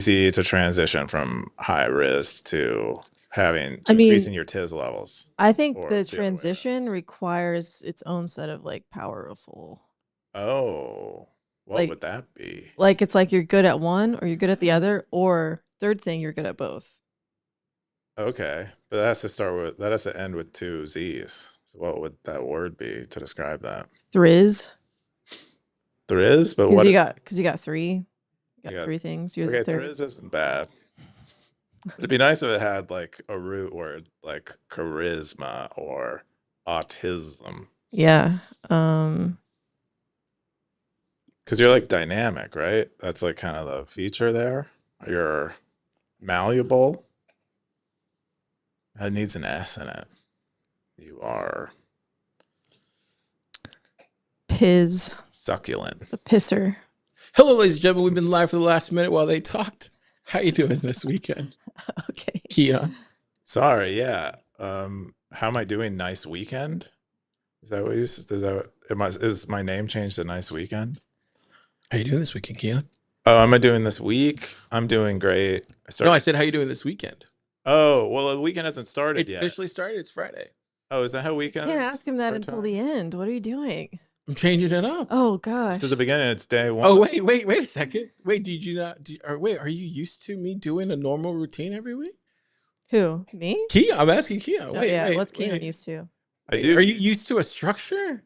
easy to transition from high risk to increasing your Tizz levels? I think or the the other way around? transition requires its own set of like powerful. Oh, what would that be? Like it's like you're good at one or you're good at the other, or third thing, you're good at both. Okay, but that has to end with two Z's. So what would that word be to describe that? Thrizz. Thrizz, but Because you got three. You got three things. You're the third. Thrizz isn't bad. It'd be nice if it had like a root word like charisma or autism. Yeah. Because you're like dynamic, right? That's like kind of the feature there. You're malleable. It needs an S in it. You are Pizz. succulent. A pisser. Hello, ladies and gentlemen. We've been live for the last minute while they talked. How you doing this weekend? Okay. Keyan. Sorry, yeah. How am I doing? Nice weekend? Is that what you? Is my name changed to Nice Weekend? How you doing this weekend, Keyan? Oh, am I doing this week? I'm doing great. No, I said how you doing this weekend. Oh, well, the weekend hasn't started yet. It officially started. It's Friday. Oh, is that how weekend? You can't ask him that until the end. What are you doing? I'm changing it up. Oh gosh. This is the beginning. It's day one. Oh wait a second. Wait, did you not? Are you used to me doing a normal routine every week? Who? Me? Keyan. I'm asking Keyan. Wait. What's Keyan used to? I do. Are you used to a structure?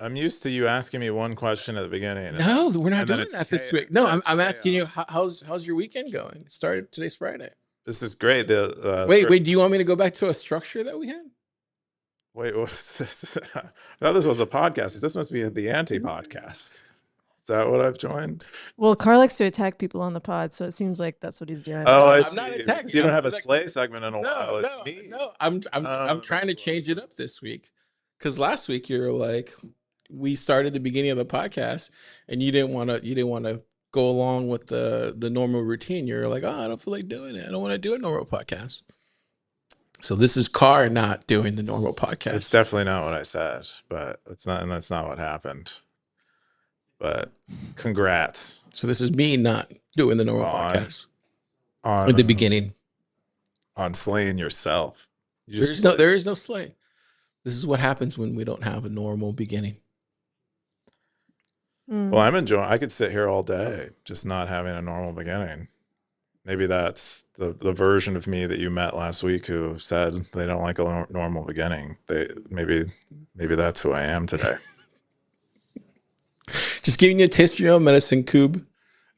I'm used to you asking me one question at the beginning. No, we're not doing that this week. No, I'm asking you how's your weekend going? It started today's Friday. This is great. Wait. Do you want me to go back to a structure that we had? Wait, what's this? I thought this was a podcast. This must be the anti-podcast. Is that what I've joined? Well, Carl likes to attack people on the pod, so it seems like that's what he's doing. Oh, I'm not attacking. You don't have a slay segment in a while. No, it's me. No, I'm trying to change it up this week, because last week you were like, we started the beginning of the podcast, and you didn't want to go along with the normal routine. You're like, oh, I don't feel like doing it. I don't want to do a normal podcast. So this is Carr not doing the normal podcast. It's definitely not what I said, but that's not what happened. But congrats. So this is me not doing the normal podcast at the beginning. On slaying yourself. There is no slay. This is what happens when we don't have a normal beginning. Well, I'm enjoying. I could sit here all day just not having a normal beginning. Maybe that's the version of me that you met last week who said they don't like a normal beginning. Maybe that's who I am today. Just giving you a taste of your own medicine, Coob.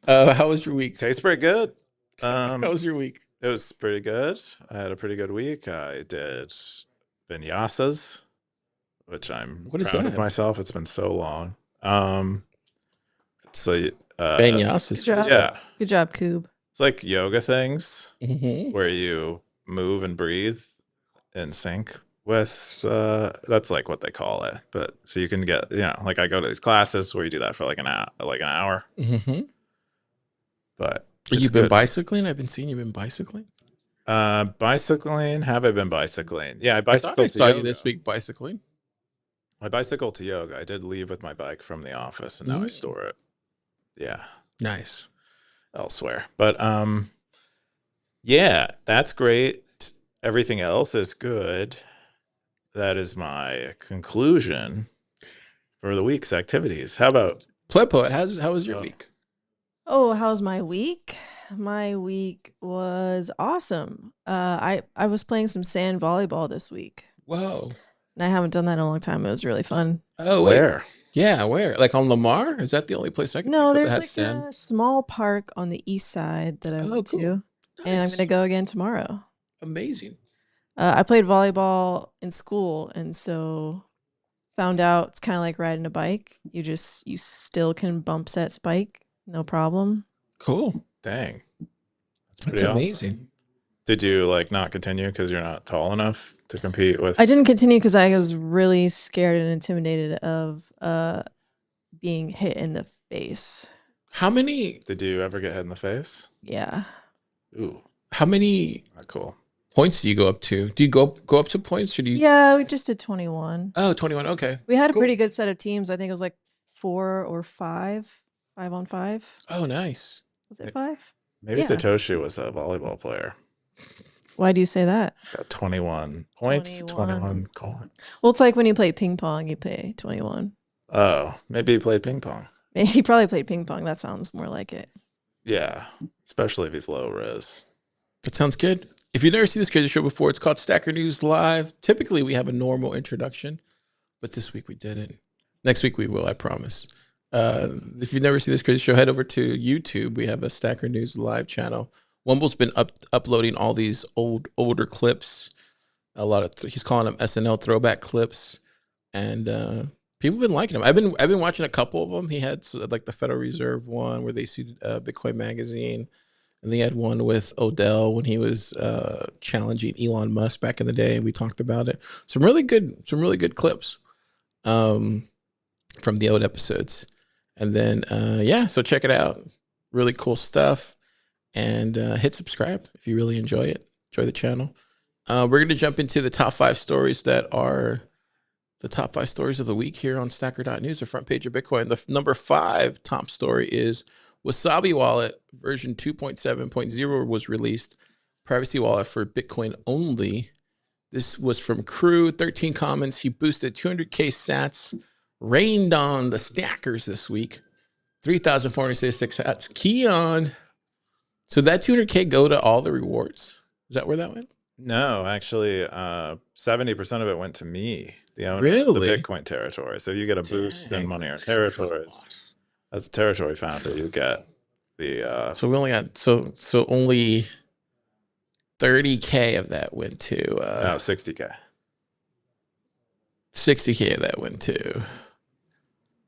How was your week? Tastes pretty good. How was your week? It was pretty good. I had a pretty good week. I did vinyasas, which I'm proud of myself. It's been so long. Vinyasas. Yeah. Good job, Coob. It's like yoga things where you move and breathe in sync with, that's like what they call it. But so you can get, like I go to these classes where you do that for like an hour. But you've been bicycling? I've been seeing you've been bicycling. Bicycling? Have I been bicycling? Yeah, I bicycled. I saw you this week bicycling. I bicycled to yoga. I did leave with my bike from the office, and now I store it. Yeah, nice. Elsewhere, but yeah, that's great. Everything else is good. That is my conclusion for the week's activities. How about PlebPoet? How was your week? Oh, how's my week? My week was awesome. I was playing some sand volleyball this week. Whoa. And I haven't done that in a long time. It was really fun. Oh, where? Yeah, where? Like on Lamar? Is that the only place I can No, think there's that like sand? a small park on the east side that I went to. Nice. And I'm going to go again tomorrow. Amazing. I played volleyball in school, and so found out it's kind of like riding a bike. You still can bump set spike, no problem. Cool. Dang. That's amazing. Awesome. Did you like not continue because you're not tall enough to compete with? I didn't continue because I was really scared and intimidated of being hit in the face. How many? Did you ever get hit in the face? Yeah. Ooh. How many? Not cool. Points do you go up to? Do you go up to points, or do you? Yeah, we just did 21. Oh, 21. Okay. We had a pretty good set of teams. I think it was like 4 or 5, 5 on 5. Oh, nice. Was it 5? Maybe Yeah. Satoshi was a volleyball player. Why do you say that? Got 21 points, 21. 21 coins. Well, it's like when you play ping pong, you play 21. Oh, maybe he played ping pong. He probably played ping pong. That sounds more like it. Yeah, especially if he's low res. That sounds good. If you've never seen this crazy show before, it's called Stacker News Live. Typically, we have a normal introduction, but this week we didn't. Next week we will, I promise. If you've never seen this crazy show, head over to YouTube. We have a Stacker News Live channel. Wumbo's been uploading all these older clips. He's calling them SNL throwback clips, and people have been liking them. I've been watching a couple of them. He had like the Federal Reserve one where they sued Bitcoin Magazine. And they had one with Odell when he was challenging Elon Musk back in the day, and we talked about it. Some really good clips from the old episodes. And then so check it out. Really cool stuff. And hit subscribe if you really enjoy it. Enjoy the channel. We're gonna jump into the top 5 stories that are the top 5 stories of the week here on Stacker.news, the front page of Bitcoin. The number 5 top story is Wasabi Wallet version 2.7.0 was released. Privacy wallet for Bitcoin only. This was from Crew. 13 comments. He boosted 200K sats. Rained on the stackers this week. 3,466 sats. Keyan. So that 200K go to all the rewards. Is that where that went? No, actually, 70% of it went to me, the owner Really? of the Bitcoin territory. So you get a boost in money or territories. As a territory founder, you get the. So we only got so only 30K of that went to 60K. 60K of that went to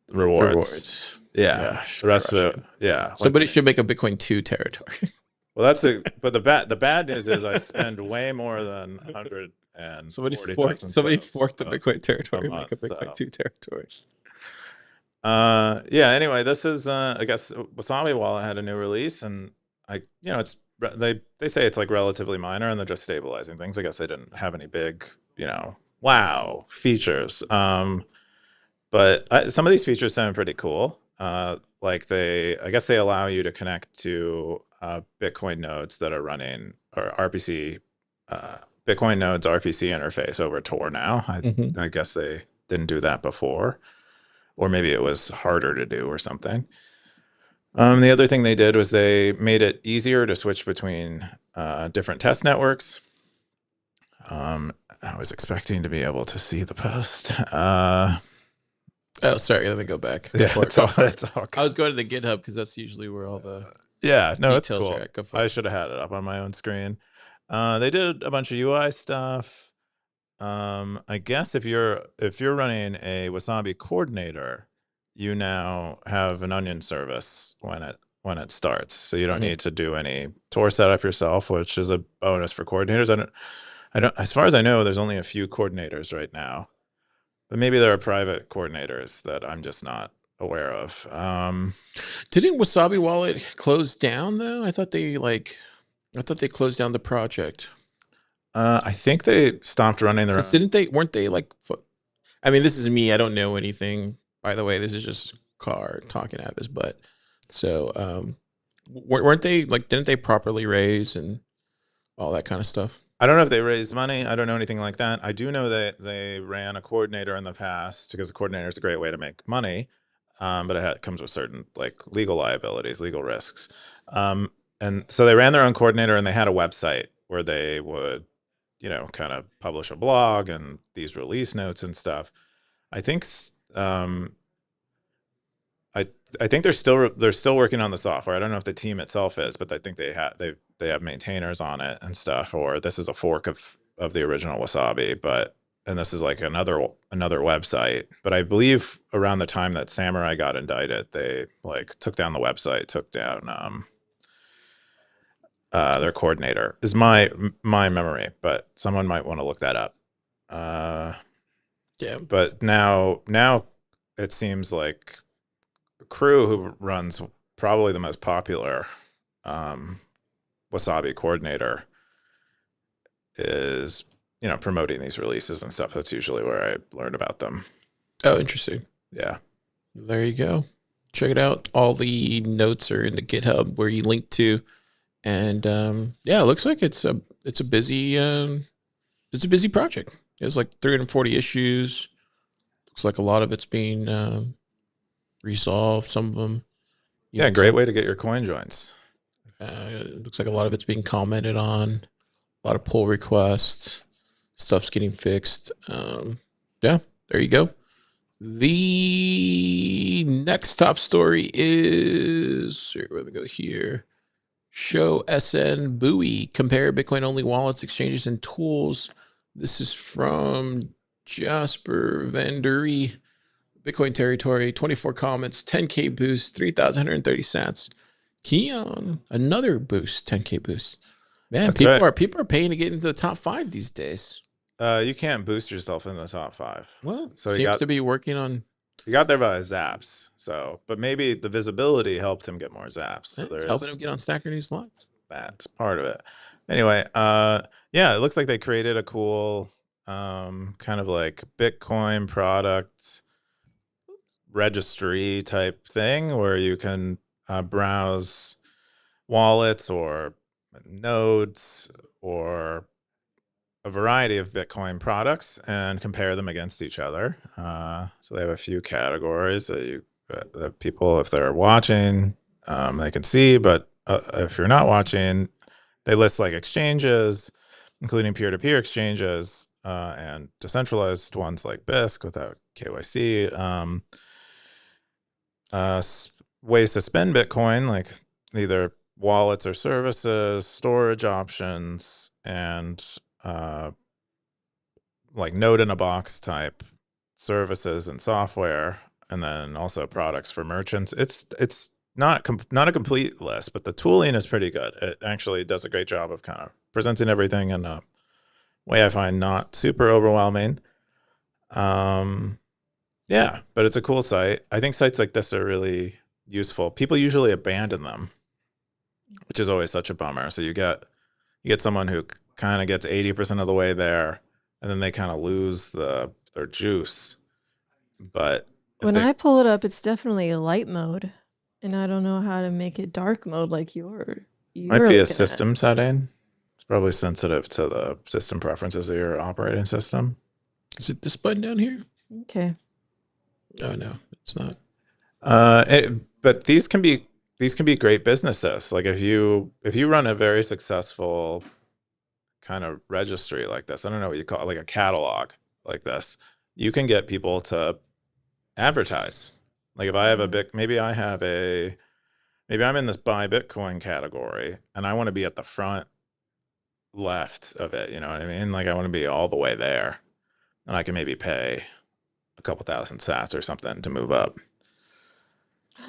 rewards. Yeah. Gosh, the rest of it. Yeah. Somebody should make a Bitcoin 2 territory. Well, that's but the bad news is I spend way more than 100 and somebody forked the Bitcoin territory, make a Bitcoin 2 territory. Anyway, this is I guess Wasabi Wallet had a new release, and it's they say it's like relatively minor and they're just stabilizing things. I guess they didn't have any big wow features, but some of these features sound pretty cool. Like I guess they allow you to connect to Bitcoin nodes that are running or RPC Bitcoin nodes RPC interface over Tor now. I guess they didn't do that before. Or maybe it was harder to do or something. The other thing they did was they made it easier to switch between different test networks. I was expecting to be able to see the post. Oh, sorry. Let me go back. Yeah, it's all I was going to the GitHub because that's usually where all the it's details cool. are at. Go for I it. should have had it up on my own screen. They did a bunch of UI stuff. I guess if you're running a Wasabi coordinator, you now have an Onion service when it starts. So you don't need to do any Tor setup yourself, which is a bonus for coordinators. I don't as far as I know, there's only a few coordinators right now. But maybe there are private coordinators that I'm just not aware of. Didn't Wasabi Wallet close down though? I thought they closed down the project. I think they stopped running their own. Weren't they like, I mean, this is me. I don't know anything, by the way. This is just Car talking at us. But so weren't they like, didn't they properly raise and all that kind of stuff? I don't know if they raised money. I don't know anything like that. I do know that they ran a coordinator in the past because a coordinator is a great way to make money. But it comes with certain like legal liabilities, legal risks. And so they ran their own coordinator and they had a website where they would kind of publish a blog and these release notes and stuff. I think I think they're still working on the software. I don't know if the team itself is, but I think they have maintainers on it and stuff. Or this is a fork of the original Wasabi, and this is like another website. But I believe around the time that Samurai got indicted, they like took down the website, took down their coordinator is my memory, but someone might want to look that up. Yeah. But now it seems like Crew, who runs probably the most popular Wasabi coordinator, is promoting these releases and stuff. That's usually where I learn about them. Oh, interesting. Yeah. There you go. Check it out. All the notes are in the GitHub where you link to And yeah, it looks like it's a busy project. There's like 340 issues. Looks like a lot of it's being resolved. Some of them, Yeah, great way to get your coin joints. it looks like a lot of it's being commented on. A lot of pull requests. Stuff's getting fixed. Yeah, there you go. The next top story is, where we go here. Show SN Buoy, compare Bitcoin only wallets, exchanges, and tools. This is from Jasper Vanduri. Bitcoin territory, 24 comments, 10K boost, 3,130 sats. Keyan, another boost, 10K boost. Man, people are paying to get into the top 5 these days. You can't boost yourself in the top 5. Well, so seems to be working on. He got there by his zaps. So, but maybe the visibility helped him get more zaps. So It's helping him get on Stacker News Live. That's part of it. Anyway, yeah, it looks like they created a cool kind of like Bitcoin product registry type thing where you can browse wallets or nodes or a variety of Bitcoin products and compare them against each other. So they have a few categories that people, if they're watching, they can see. But if you're not watching, they list like exchanges, including peer-to-peer exchanges and decentralized ones like BISC without KYC. Ways to spend Bitcoin, like either wallets or services, storage options, and like node in a box type services and software, and then also products for merchants. It's not a complete list, but the tooling is pretty good. It actually does a great job of kind of presenting everything in a way I find not super overwhelming. Yeah, but it's a cool site. I think sites like this are really useful. People usually abandon them, which is always such a bummer. So you get someone who kind of gets 80% of the way there, and then they kind of lose their juice. But when I pull it up, it's definitely light mode, and I don't know how to make it dark mode like you're might be a system setting. It's probably sensitive to the system preferences of your operating system. Is it this button down here? Okay. Oh no, it's not. But these can be great businesses. Like if you run a very successful kind of registry like this, I don't know what you call it, like a catalog like this, you can get people to advertise. Like if I have maybe I'm in this buy Bitcoin category and I want to be at the front left of it, you know what I mean? Like I want to be all the way there, and I can maybe pay a couple thousand sats or something to move up.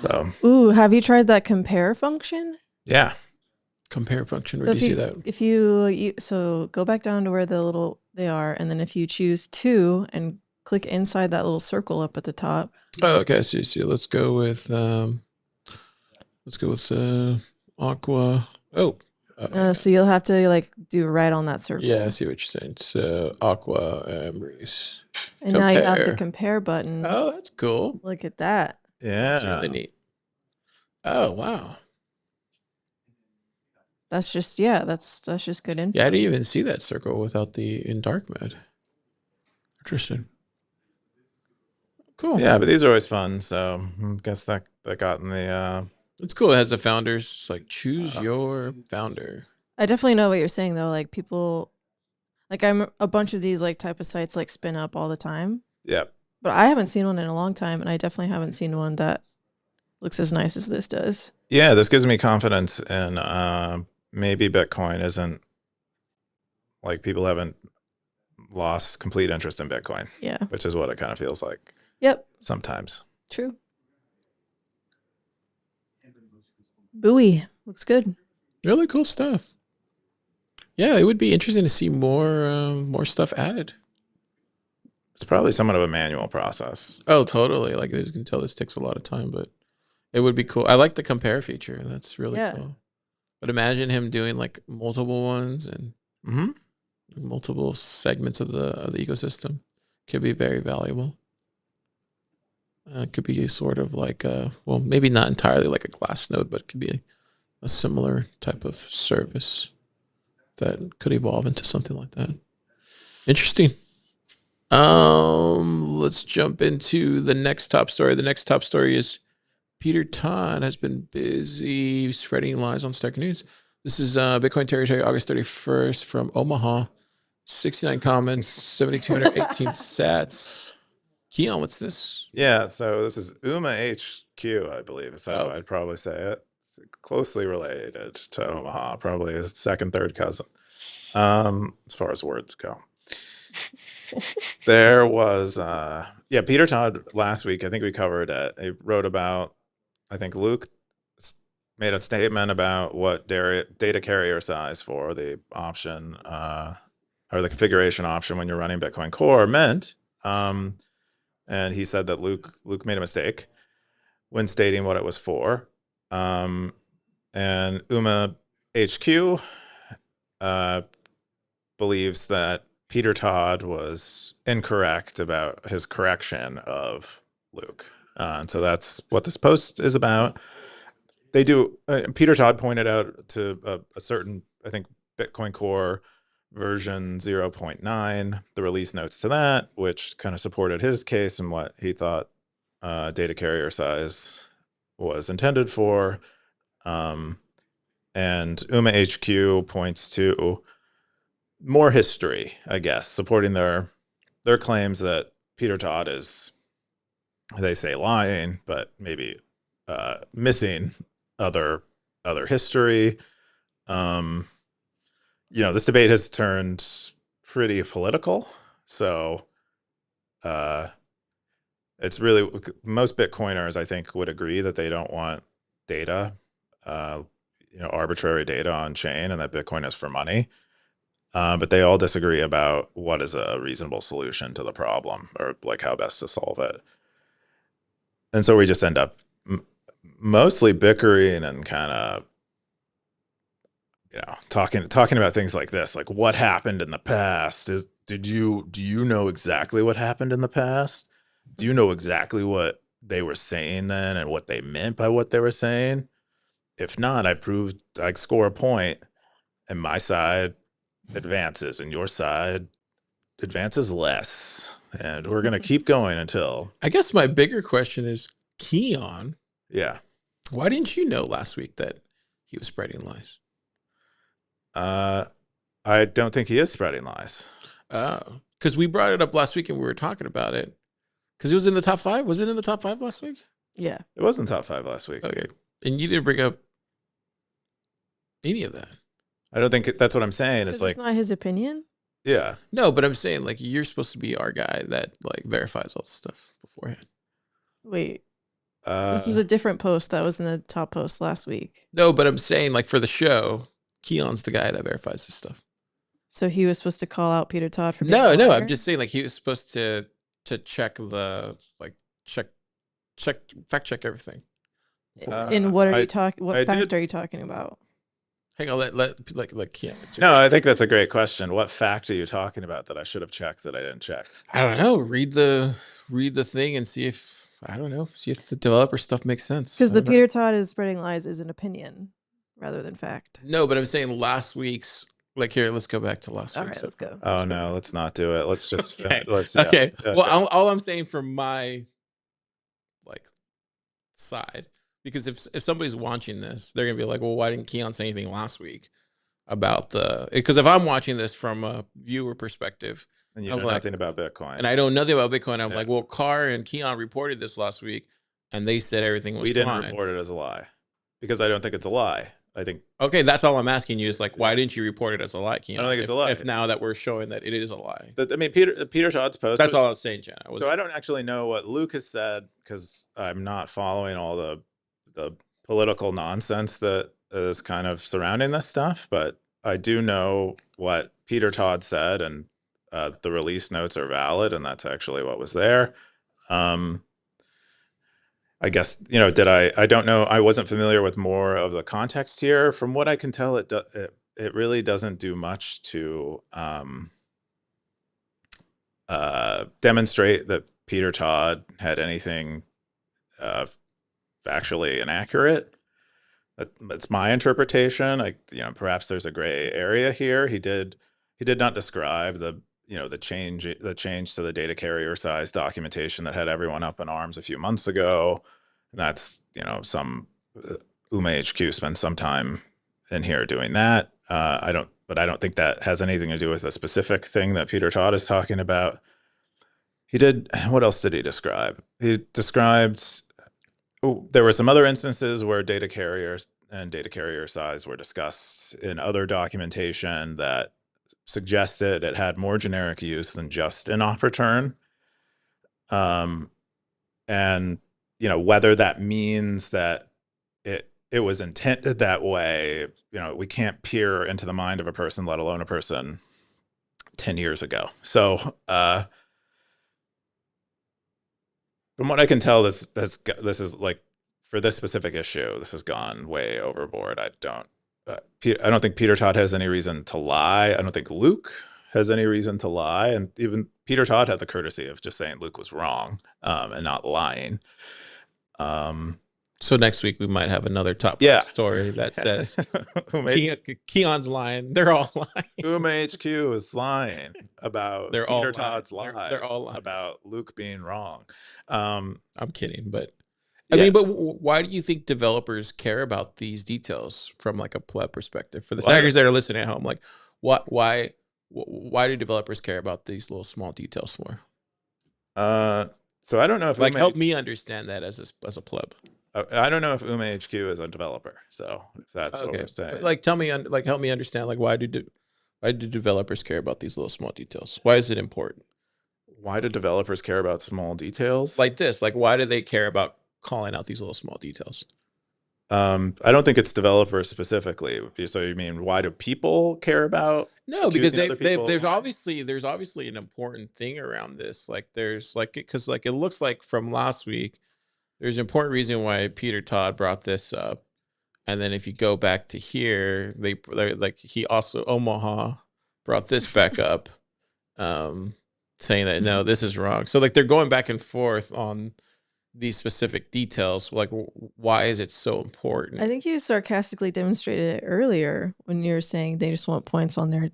So, ooh, have you tried that compare function? Yeah. Compare function. Where do you see that? If you so go back down to where they are, and then if you choose 2 and click inside that little circle up at the top. Oh, okay. See. Let's go with Aqua. Oh. So you'll have to like do right on that circle. Yeah, I see what you're saying. So Aqua Rizz. And now you have the compare button. Oh, that's cool. Look at that. Yeah. That's really neat. Oh, wow. That's just, yeah, that's just good info. Yeah, I didn't even see that circle without in dark mode. Interesting. Cool. Yeah, but these are always fun. So I guess that got in the it's cool. It has the founders. It's like choose your founder. I definitely know what you're saying though. Like people, like I'm a bunch of these like type of sites like spin up all the time. Yeah. But I haven't seen one in a long time, and I definitely haven't seen one that looks as nice as this does. Yeah, this gives me confidence in maybe Bitcoin isn't like people haven't lost complete interest in Bitcoin. Yeah. Which is what it kind of feels like. Yep. Sometimes. True. Buoy looks good. Really cool stuff. Yeah, it would be interesting to see more stuff added. It's probably somewhat of a manual process. Oh, totally. Like you can tell this takes a lot of time, but it would be cool. I like the compare feature. That's really cool. But imagine him doing like multiple ones and multiple segments of the ecosystem. Could be very valuable. It could be sort of like well, maybe not entirely like a glass node, but it could be a similar type of service that could evolve into something like that. Interesting. Let's jump into the next top story. The next top story is Peter Todd has been busy spreading lies on Stacker News. This is Bitcoin Territory, August 31st from Omaha. 69 comments, 7,218 sats. Keyan, what's this? Yeah, so this is UMA HQ, I believe is how I'd probably say it. It's closely related to Omaha, probably a second, third cousin, as far as words go. There was, Peter Todd last week, I think we covered it. He wrote about, I think Luke made a statement about what data carrier size for the option, or the configuration option when you're running Bitcoin Core meant. And he said that Luke made a mistake when stating what it was for. And UMA HQ believes that Peter Todd was incorrect about his correction of Luke. And so that's what this post is about. They do, Peter Todd pointed out to a certain, I think, Bitcoin Core version 0.9, the release notes to that, which kind of supported his case and what he thought data carrier size was intended for. And UMA HQ points to more history, I guess, supporting their claims that Peter Todd is, they say, lying, but maybe missing other history. This debate has turned pretty political. So it's really, most Bitcoiners, I think, would agree that they don't want data, arbitrary data on chain, and that Bitcoin is for money. But they all disagree about what is a reasonable solution to the problem, or like how best to solve it. And so we just end up mostly bickering and kind of, talking about things like this, like what happened in the past. Do you know exactly what happened in the past? Do you know exactly what they were saying then and what they meant by what they were saying? If not, I score a point, and my side advances and your side advances less. And we're going to keep going until... I guess my bigger question is, Keyan. Yeah. Why didn't you know last week that he was spreading lies? I don't think he is spreading lies. Because we brought it up last week and we were talking about it. Because it was in the top 5. Was it in the top 5 last week? Yeah. It was in top 5 last week. Okay. And you didn't bring up any of that. I don't think that's what I'm saying. It's like, not his opinion. Yeah. No, but I'm saying, like, you're supposed to be our guy that like verifies all this stuff beforehand. Wait. This was a different post that was in the top post last week. No, but I'm saying, like, for the show, Keyan's the guy that verifies this stuff. So he was supposed to call out Peter Todd for being No, I'm just saying, like, he was supposed to check the, like, fact check everything. And what are you talking? What fact are you talking about? Hang on, let Keyan. No, I think that's a great question. What fact are you talking about that I should have checked that I didn't check? I don't know. Read the thing and see if the developer stuff makes sense. Because the Peter Todd is spreading lies is an opinion rather than fact. No, but I'm saying last week's. Like, here, let's go back to last week. All right, let's go. Oh no, let's not do it. Let's just okay. Okay. Well, all I'm saying from my side, because if somebody's watching this, they're gonna be like, well, why didn't Keyan say anything last week about because if I'm watching this from a viewer perspective, and you know nothing about Bitcoin, and I know nothing about Bitcoin, I'm like, well, Carr and Keyan reported this last week, and they said everything was fine. We didn't report it as a lie because I don't think it's a lie. I think okay, that's all I'm asking you is like, why didn't you report it as a lie, Keyan? I don't think it's a lie. If now that we're showing that it is a lie, I mean, Peter Todd's post. That's all I was saying, Jenna. So I don't actually know what Luke has said because I'm not following all the political nonsense that is kind of surrounding this stuff. But I do know what Peter Todd said, and the release notes are valid, and that's actually what was there. I guess, I don't know. I wasn't familiar with more of the context here. From what I can tell, it really doesn't do much to demonstrate that Peter Todd had anything factually inaccurate. It's my interpretation. Perhaps there's a gray area here. He did not describe the change to the data carrier size documentation that had everyone up in arms a few months ago. And that's, some UMA HQ spent some time in here doing that. I don't think that has anything to do with a specific thing that Peter Todd is talking about. What else did he describe? He described, there were some other instances where data carriers and data carrier size were discussed in other documentation that suggested it had more generic use than just an op return. And, whether that means that it was intended that way, we can't peer into the mind of a person, let alone a person 10 years ago. So, from what I can tell, this is like, for this specific issue, this has gone way overboard. I don't think Peter Todd has any reason to lie. I don't think Luke has any reason to lie. And even Peter Todd had the courtesy of just saying Luke was wrong, and not lying. So next week we might have another top story that says Keyan's lying. They're all lying. UMA HQ is lying about Peter Todd's lies. They're all lying about Luke being wrong. I'm kidding, but I mean, but why do you think developers care about these details from like a pleb perspective? For the stackers that are listening at home, like why do developers care about these little small details for? So I don't know if help me understand that as a pleb. I don't know if UMA HQ is a developer, so if that's what we're saying. But help me understand, why do developers care about these little small details? Why is it important? Why do developers care about small details? Like this, why do they care about calling out these little small details? I don't think it's developers specifically. So you mean, why do people care about? No, because there's obviously an important thing around this. Because it looks like from last week, there's an important reason why Peter Todd brought this up. And then if you go back to here, he also, Omaha, brought this back up, saying that, no, this is wrong. So they're going back and forth on these specific details. Why is it so important? I think you sarcastically demonstrated it earlier when you were saying they just want points on their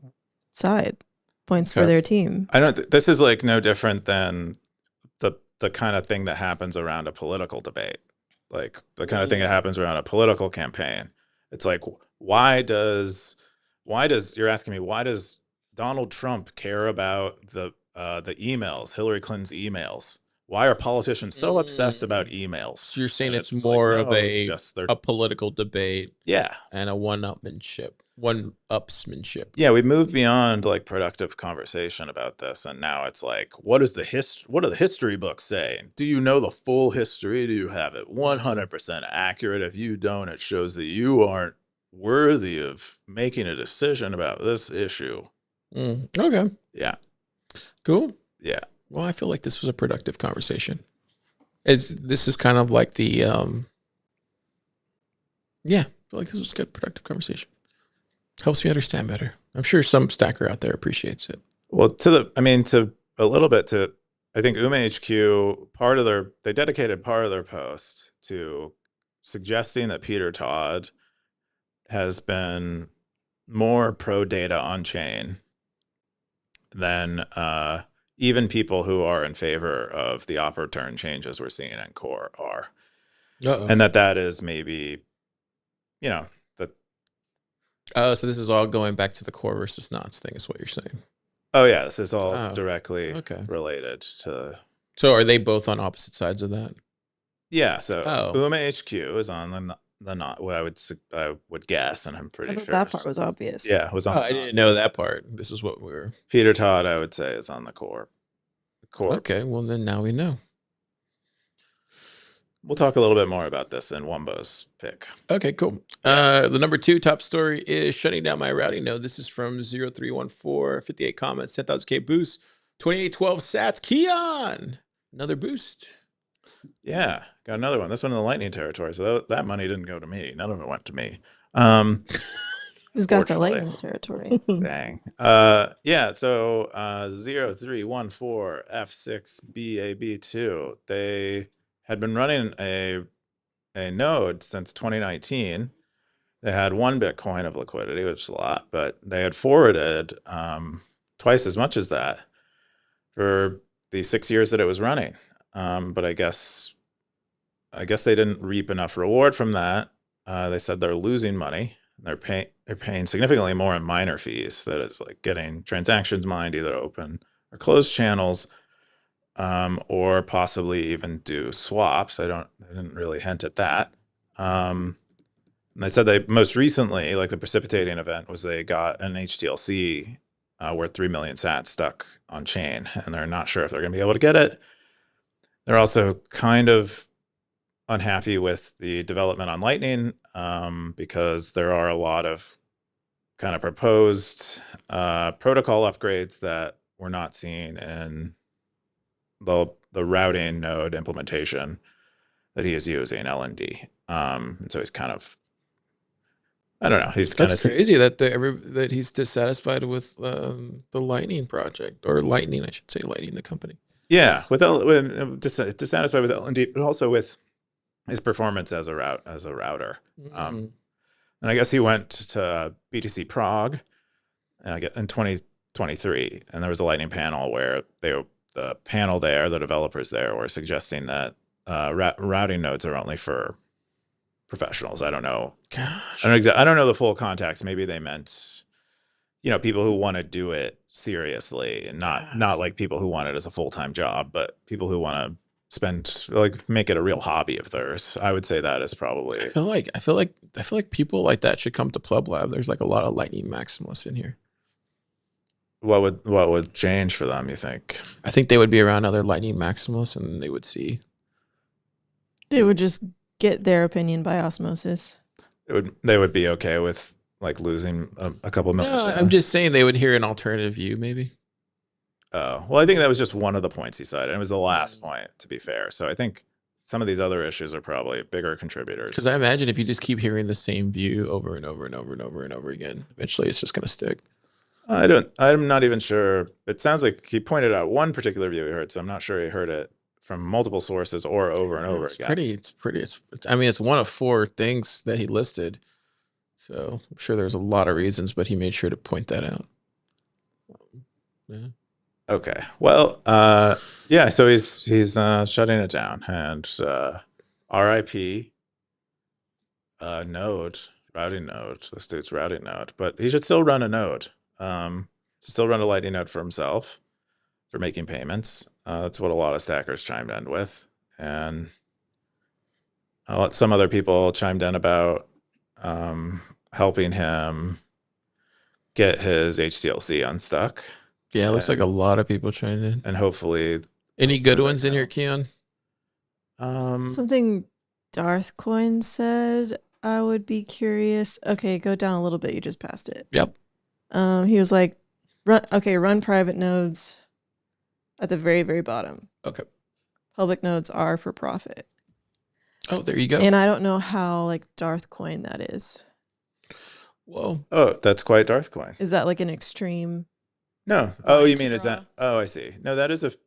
side, points for their team. This is no different than the kind of thing that happens around a political debate, like the kind of thing that happens around a political campaign. It's like, why does Donald Trump care about the emails, Hillary Clinton's emails? Why are politicians so obsessed about emails? So you're saying it's more of a political debate, and a one-upsmanship. Yeah, we moved beyond productive conversation about this, and now it's like, what do the history books say? Do you know the full history? Do you have it 100% accurate? If you don't, it shows that you aren't worthy of making a decision about this issue. Okay. Yeah. Cool. Yeah. Well, I feel like this was a productive conversation. This is kind of like the I feel like this was a good productive conversation. Helps me understand better. I'm sure some stacker out there appreciates it. Well, I think UMA HQ, they dedicated part of their post to suggesting that Peter Todd has been more pro data on chain than even people who are in favor of the op return changes we're seeing in core are. And that is maybe, so this is all going back to the core versus nots thing, is what you're saying. Oh yeah, this is all directly related to. So are they both on opposite sides of that? Yeah. So UMA HQ is on the not. Well, I would guess, and I'm pretty sure that part was obvious. Yeah, it was on. I didn't know that part. This is what we're. Peter Todd, I would say, is on the core. Okay, well then now we know. We'll talk a little bit more about this in Wumbo's pick. Okay, cool. The number 2 top story is shutting down my routing node. This is from 0314, 58 comments, 10,000K boost, 2812 sats. Keyan, another boost. Yeah, got another one. This one in the lightning territory. So that money didn't go to me. None of it went to me. Who's got the lightning territory? Dang. Yeah, so 0314 F6BAB2. They had been running a node since 2019, They had 1 Bitcoin of liquidity, which is a lot, but they had forwarded twice as much as that for the 6 years that it was running. But I guess they didn't reap enough reward from that. They said they're losing money. They're paying significantly more in miner fees. That is like getting transactions mined, either open or closed channels, or possibly even do swaps. They didn't really hint at that. And they said they most recently, like the precipitating event, was they got an HTLC worth 3 million sats stuck on chain, and they're not sure if they're going to be able to get it. They're also kind of unhappy with the development on Lightning, because there are a lot of kind of proposed protocol upgrades that we're not seeing in the routing node implementation that he is using, LND. And so he's kind of, I don't know. He's kind That's of crazy that he's dissatisfied with the Lightning project, or Lightning, I should say, Lightning, the company. Yeah, dissatisfied with LND, but also with his performance as a router. And I guess he went to BTC Prague, and I get in 2023, and there was a Lightning panel where the developers there were suggesting that routing nodes are only for professionals. I don't know. Gosh. I don't know the full context. Maybe they meant, people who want to do it seriously, and not like people who want it as a full-time job, but people who want to make it a real hobby of theirs. I would say that is probably. I feel like people like that should come to Pleb Lab. There's like a lot of Lightning maximalists in here. What would change for them, you think? I think they would be around other Lightning maximalists, and they would see. They would just get their opinion by osmosis. They would be okay with like losing a couple million. No, I'm just saying they would hear an alternative view, maybe. Oh, well, I think that was just one of the points he cited. It was the last point, to be fair. So I think some of these other issues are probably bigger contributors. Because I imagine if you just keep hearing the same view over and over and over and over and over again, eventually it's just going to stick. I'm not even sure. It sounds like he pointed out one particular view he heard, so I'm not sure he heard it from multiple sources or over and over again. It's one of 4 things that he listed. So I'm sure there's a lot of reasons, but he made sure to point that out. Yeah. Okay. Well, yeah, so he's shutting it down, and RIP node, routing node, this dude's routing node, but he should still run a node. Still run a Lightning node for himself for making payments. That's what a lot of stackers chimed in with, and some other people chimed in about helping him get his HTLC unstuck. Yeah, it looks like a lot of people chimed in. And hopefully, any good ones in here, Keyan? Something Darth Coin said. I would be curious. Okay, go down a little bit. You just passed it. Yep. He was like, run private nodes at the very, very bottom. Okay. Public nodes are for profit. Oh, there you go. And I don't know how like Darth Coin that is. Whoa. Oh, that's quite Darth Coin. Is that like an extreme? No. Oh, you mean is that? Oh, I see. No, that is if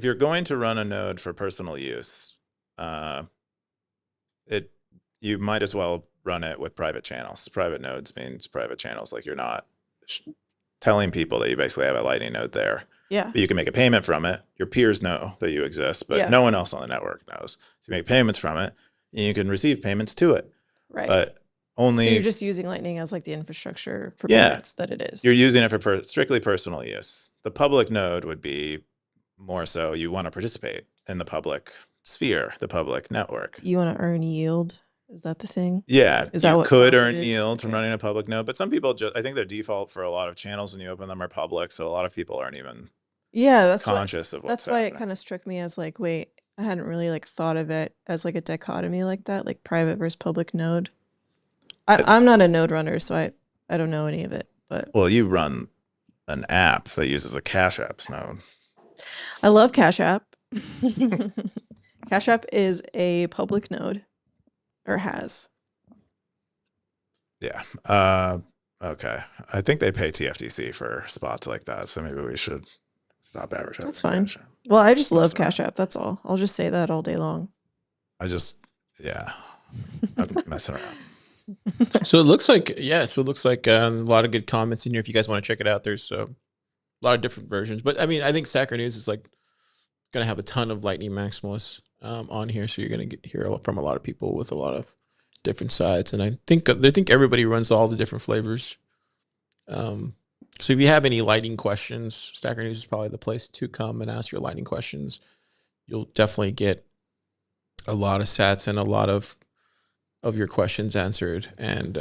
you're going to run a node for personal use, you might as well run it with private channels. Private nodes means private channels. Like you're not telling people that you basically have a Lightning node there. Yeah. But you can make a payment from it. Your peers know that you exist, but no one else on the network knows. So you make payments from it, and you can receive payments to it. Right. But only. So you're just using Lightning as like the infrastructure for payments that it is. You're using it for strictly personal use. The public node would be more so you want to participate in the public sphere, the public network. You want to earn yield. Is that the thing? Yeah, is that you what could earn yield from running a public node, but some people I think their default for a lot of channels when you open them are public, so a lot of people aren't even conscious of what's that's why it kind of struck me as like, wait, I hadn't really like thought of it as like a dichotomy like that, like private versus public node. I'm not a node runner, so I don't know any of it. But well, you run an app that uses a Cash Apps node. I love Cash App. Cash App is a public node. Or has. Yeah. Okay. I think they pay TFTC for spots like that, so maybe we should stop advertising. That's fine. Well, I just love Cash App. That's all. I'll just say that all day long. I'm messing around. So it looks like, yeah, so it looks like a lot of good comments in here. If you guys want to check it out, there's a lot of different versions. But I mean, I think Stacker News is like going to have a ton of Lightning Maximalists on here. So you're going to hear from a lot of people with a lot of different sides. And I think everybody runs all the different flavors. So if you have any Lightning questions, Stacker News is probably the place to come and ask your Lightning questions. You'll definitely get a lot of sats and a lot of your questions answered, and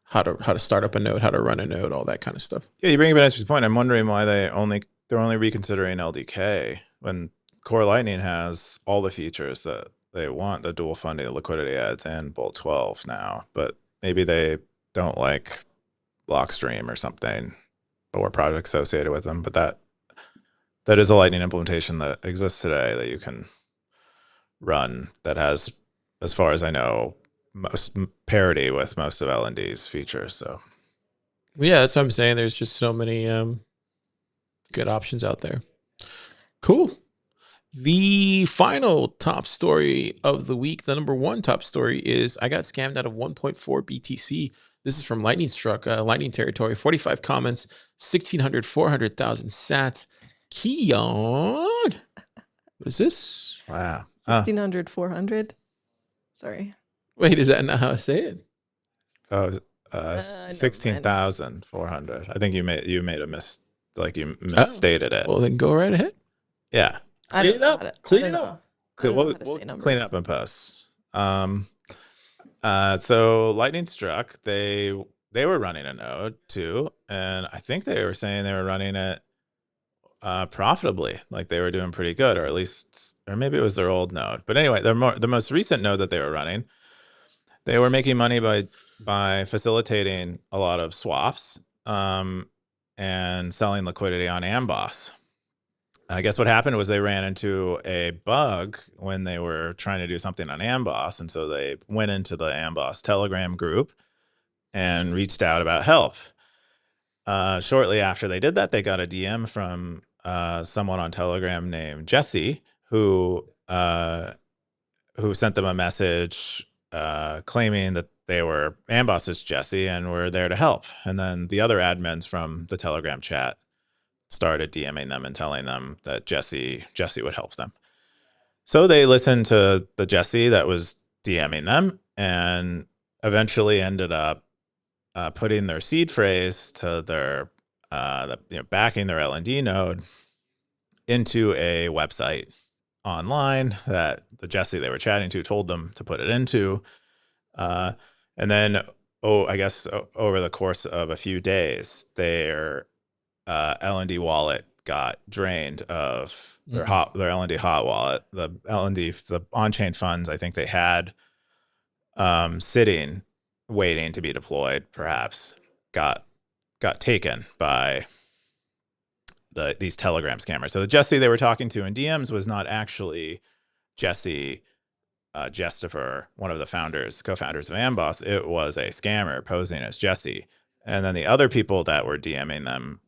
how to start up a node, how to run a node, all that kind of stuff. Yeah, you bring up an interesting point. I'm wondering why they're only reconsidering LDK when Core Lightning has all the features that they want, the dual funding, the liquidity ads, and Bolt 12 now. But maybe they don't like Blockstream or something, or projects associated with them. But that is a Lightning implementation that exists today that you can run that has, as far as I know, most parity with most of LND's features. So yeah, that's what I'm saying. There's just so many good options out there. Cool. The final top story of the week, the number one top story, is I got scammed out of 1.4 BTC. This is from Lightning Struck, Lightning Territory, 45 comments, 1,600, 400,000 sats. Keyan. What is this? wow. 1,600, 400. Sorry. Wait, is that not how I say it? Oh, 16,400. I think you made a you misstated it. Well, then go right ahead. Yeah. Clean it up. Clean it up. We'll clean it up in post. So Lightning Struck, they were running a node too, and I think they were saying they were running it profitably, like they were doing pretty good, or maybe it was their old node. But anyway, the most recent node that they were running, they were making money by facilitating a lot of swaps and selling liquidity on Amboss. I guess what happened was they ran into a bug when they were trying to do something on Amboss, and so they went into the Amboss Telegram group and reached out about help. Shortly after they did that, they got a DM from someone on Telegram named Jesse, who sent them a message claiming that they were Amboss's Jesse and were there to help. And then the other admins from the Telegram chat started DMing them and telling them that Jesse would help them. So they listened to the Jesse that was DMing them and eventually ended up putting their seed phrase to their backing their LND node into a website online that the Jesse they were chatting to told them to put it into. And then, I guess over the course of a few days, their LND wallet got drained of their LND hot wallet. The on-chain funds I think they had sitting, waiting to be deployed, perhaps got taken by these Telegram scammers. So the Jesse they were talking to in DMs was not actually Jesse Jestifer, one of the co-founders of Amboss. It was a scammer posing as Jesse. And then the other people that were DMing them,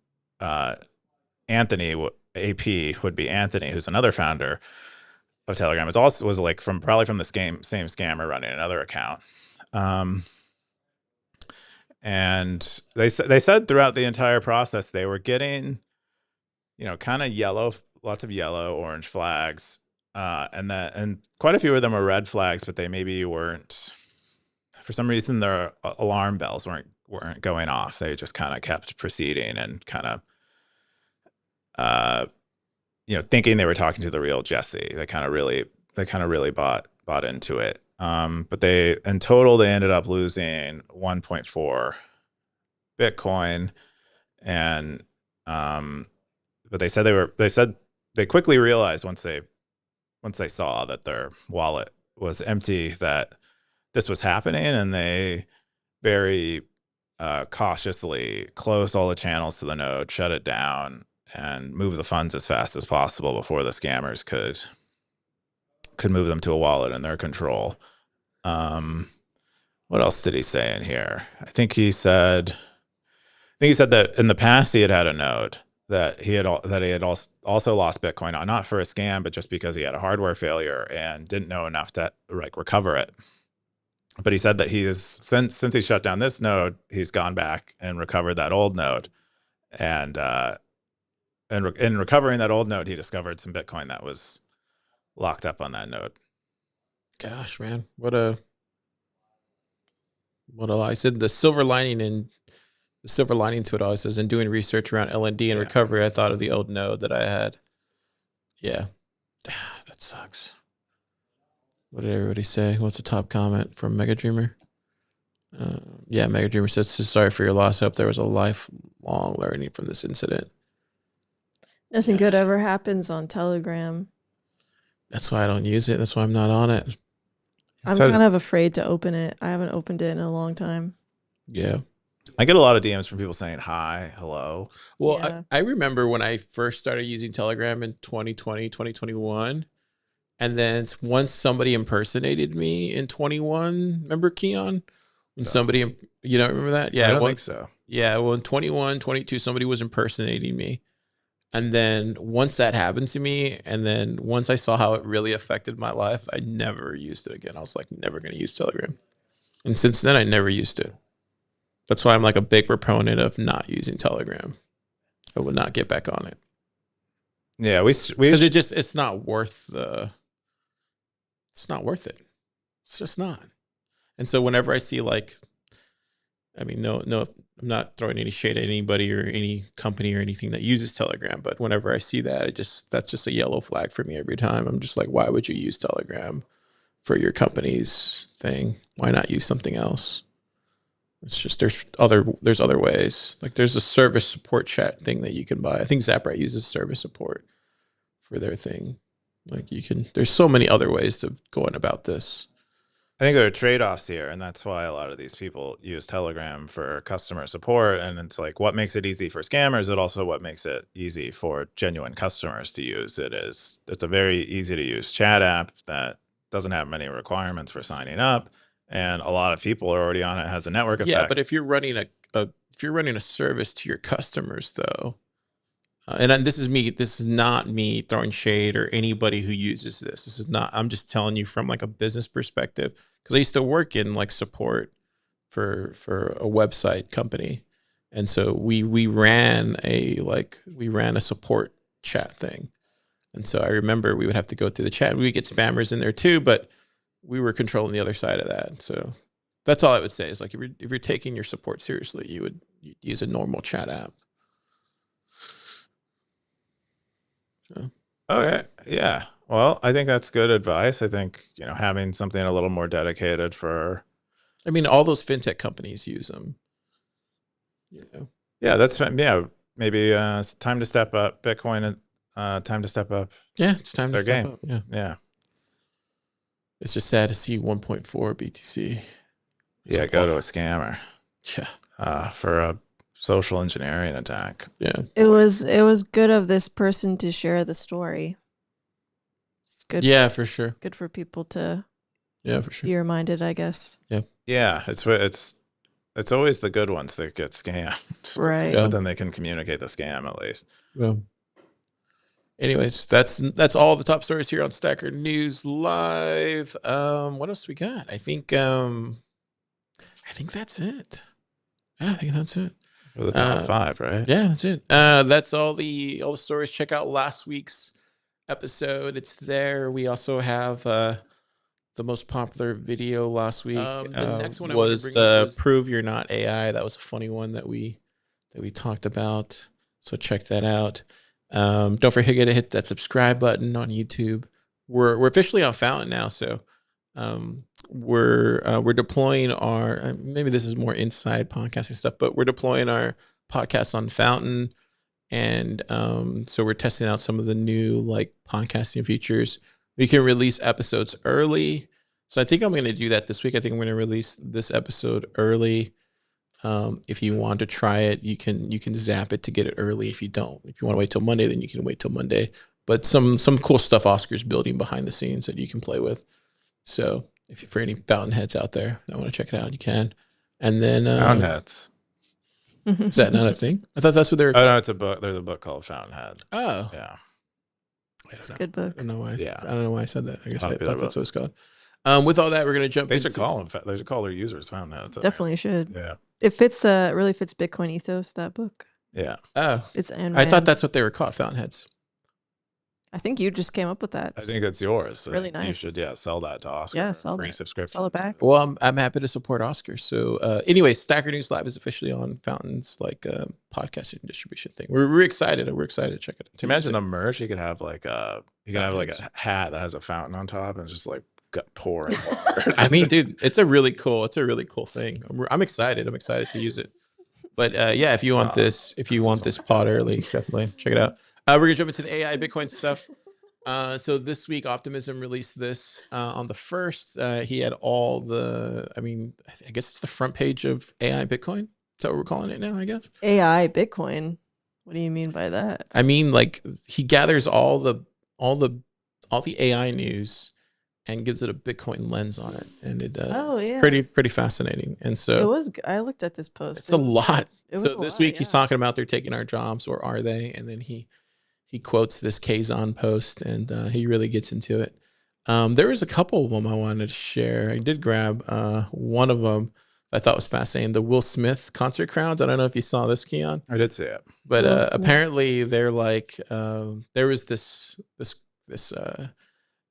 Anthony, AP would be Anthony, who's another founder of Telegram, was probably from the same scammer running another account. And they said throughout the entire process they were getting, kind of lots of yellow, orange flags, and quite a few of them were red flags, but they maybe weren't. For some reason, their alarm bells weren't going off. They just kind of kept proceeding and kind of, thinking they were talking to the real Jesse. They kind of really bought into it. But in total, they ended up losing 1.4 Bitcoin, and but they said they quickly realized once they saw that their wallet was empty that this was happening, and they very cautiously closed all the channels to the node, shut it down, and moved the funds as fast as possible before the scammers could move them to a wallet in their control. What else did he say in here? I think he said that in the past he had a node that he had also lost Bitcoin, not for a scam, but just because he had a hardware failure and didn't know enough to recover it. But he said that he is since he shut down this node, he's gone back and recovered that old node, and in recovering that old node, he discovered some Bitcoin that was locked up on that node. Gosh, man, what a lie. I said the silver lining to it all says, in doing research around LND and recovery, I thought of the old node that I had. Yeah, that sucks. What did everybody say? What's the top comment from Mega Dreamer? Yeah, Mega Dreamer says, so sorry for your loss. I hope there was a lifelong learning from this incident. Nothing good ever happens on Telegram. That's why I don't use it. That's why I'm not on it. I'm kind of afraid to open it. I haven't opened it in a long time. Yeah. I get a lot of DMs from people saying hi, hello. Well, Yeah. I remember when I first started using Telegram in 2020, 2021. And then once somebody impersonated me in 21, remember Keyan? When somebody, you don't remember that? Yeah. I don't think so. Yeah. Well, in 21, 22, somebody was impersonating me. And then once that happened to me, and then once I saw how it really affected my life, I never used it again. I was like, never going to use Telegram. And since then, I never used it. That's why I'm like a big proponent of not using Telegram. I would not get back on it. Yeah, because it's not worth it's not worth it. It's just not. And so whenever I see like, I mean, no, I'm not throwing any shade at anybody or any company or anything that uses Telegram, but whenever I see that, that's just a yellow flag for me every time. I'm just like, why would you use Telegram for your company's thing? Why not use something else? It's just there's other ways. Like there's a service support chat thing that you can buy. I think Zaprat uses service support for their thing. Like there's so many other ways of going about this. I think there are trade-offs here, and that's why a lot of these people use Telegram for customer support. And it's like, what makes it easy for scammers? It also what makes it easy for genuine customers to use. It's a very easy to use chat app that doesn't have many requirements for signing up, and a lot of people are already on it. It has a network effect. Yeah, but if you're running a service to your customers, though, and this is not me throwing shade or anybody who uses this. This is not. I'm just telling you from like a business perspective, because I used to work in like support for a website company, and so we ran a support chat thing, and so I remember we would have to go through the chat. We would get spammers in there too, but we were controlling the other side of that. So that's all I would say is like if you're taking your support seriously, you'd use a normal chat app. So. Okay. Yeah. Well, I think that's good advice. I think, having something a little more dedicated for. I mean, all those fintech companies use them. Yeah, maybe it's time to step up Bitcoin and time to step up. Yeah, it's time to step game. Up. Yeah. Yeah. It's just sad to see 1.4 BTC. Yeah, go to a scammer. Yeah. For a social engineering attack. Yeah. It was good of this person to share the story. It's good. Yeah, for sure. Good for people to for sure. be reminded, I guess. Yeah. Yeah, it's always the good ones that get scammed. Right. But then they can communicate the scam at least. Yeah. Anyways, that's all the top stories here on Stacker News Live. What else we got? I think that's it. Yeah, I think that's it. For the top 5, right? Yeah, that's it. That's all the stories. Check out last week's episode. It's there. We also have the most popular video last week. The next one was the Prove You're Not AI. That was a funny one that we talked about. So check that out. Don't forget to hit that subscribe button on YouTube. We're officially on Fountain now, so we're deploying our, maybe this is more inside podcasting stuff, but we're deploying our podcast on Fountain, and so we're testing out some of the new like podcasting features. We can release episodes early, so I think I'm going to do that this week. I think I'm going to release this episode early. If you want to try it, you can zap it to get it early. If you don't, if you want to wait till Monday, then you can wait till Monday. But some cool stuff Oscar's building behind the scenes that you can play with. So if for any Fountain heads out there that want to check it out, you can. And then Fountainheads. Is that not a thing? I thought that's what they're. Oh no, it's a book. There's a book called Fountainhead. Oh yeah, it's a good book. I don't know why. Yeah, I don't know why I said that. I guess I thought that's what it's called. With all that, we're gonna jump. They should call them. They should call their users fountain heads. Definitely should. Yeah. It fits. Really fits Bitcoin ethos. That book. Yeah. Oh, it's. I thought that's what they were called, fountainheads. I think you just came up with that. I think it's yours. Really nice. You should, sell that to Oscar. Yeah, sell free that. subscription. Sell it back. Well, I'm happy to support Oscar. So, anyway, Stacker News Live is officially on Fountain's podcasting distribution thing. We're excited. We're excited to check it out. Can you imagine the merch? You could have like a hat that has a fountain on top and it's just like pouring water. I mean, dude, it's a really cool thing. I'm excited. I'm excited to use it. But yeah, if you want this pod early, definitely check it out. We're gonna jump into the AI Bitcoin stuff. So this week, Optimism released this on the 1st. He had all the, I guess it's the front page of AI Bitcoin. Is that what we're calling it now? I guess AI Bitcoin. What do you mean by that? I mean, like he gathers all the AI news and gives it a Bitcoin lens on it, and it's pretty fascinating. And so it was. I looked at this post. It's a lot. So this week yeah. he's talking about they're taking our jobs, or are they? And then he quotes this Keyan post, and he really gets into it. There was a couple of them I wanted to share. I did grab one of them I thought was fascinating. The Will Smith concert crowds. I don't know if you saw this, Keyan. I did see it. But apparently they're like, there was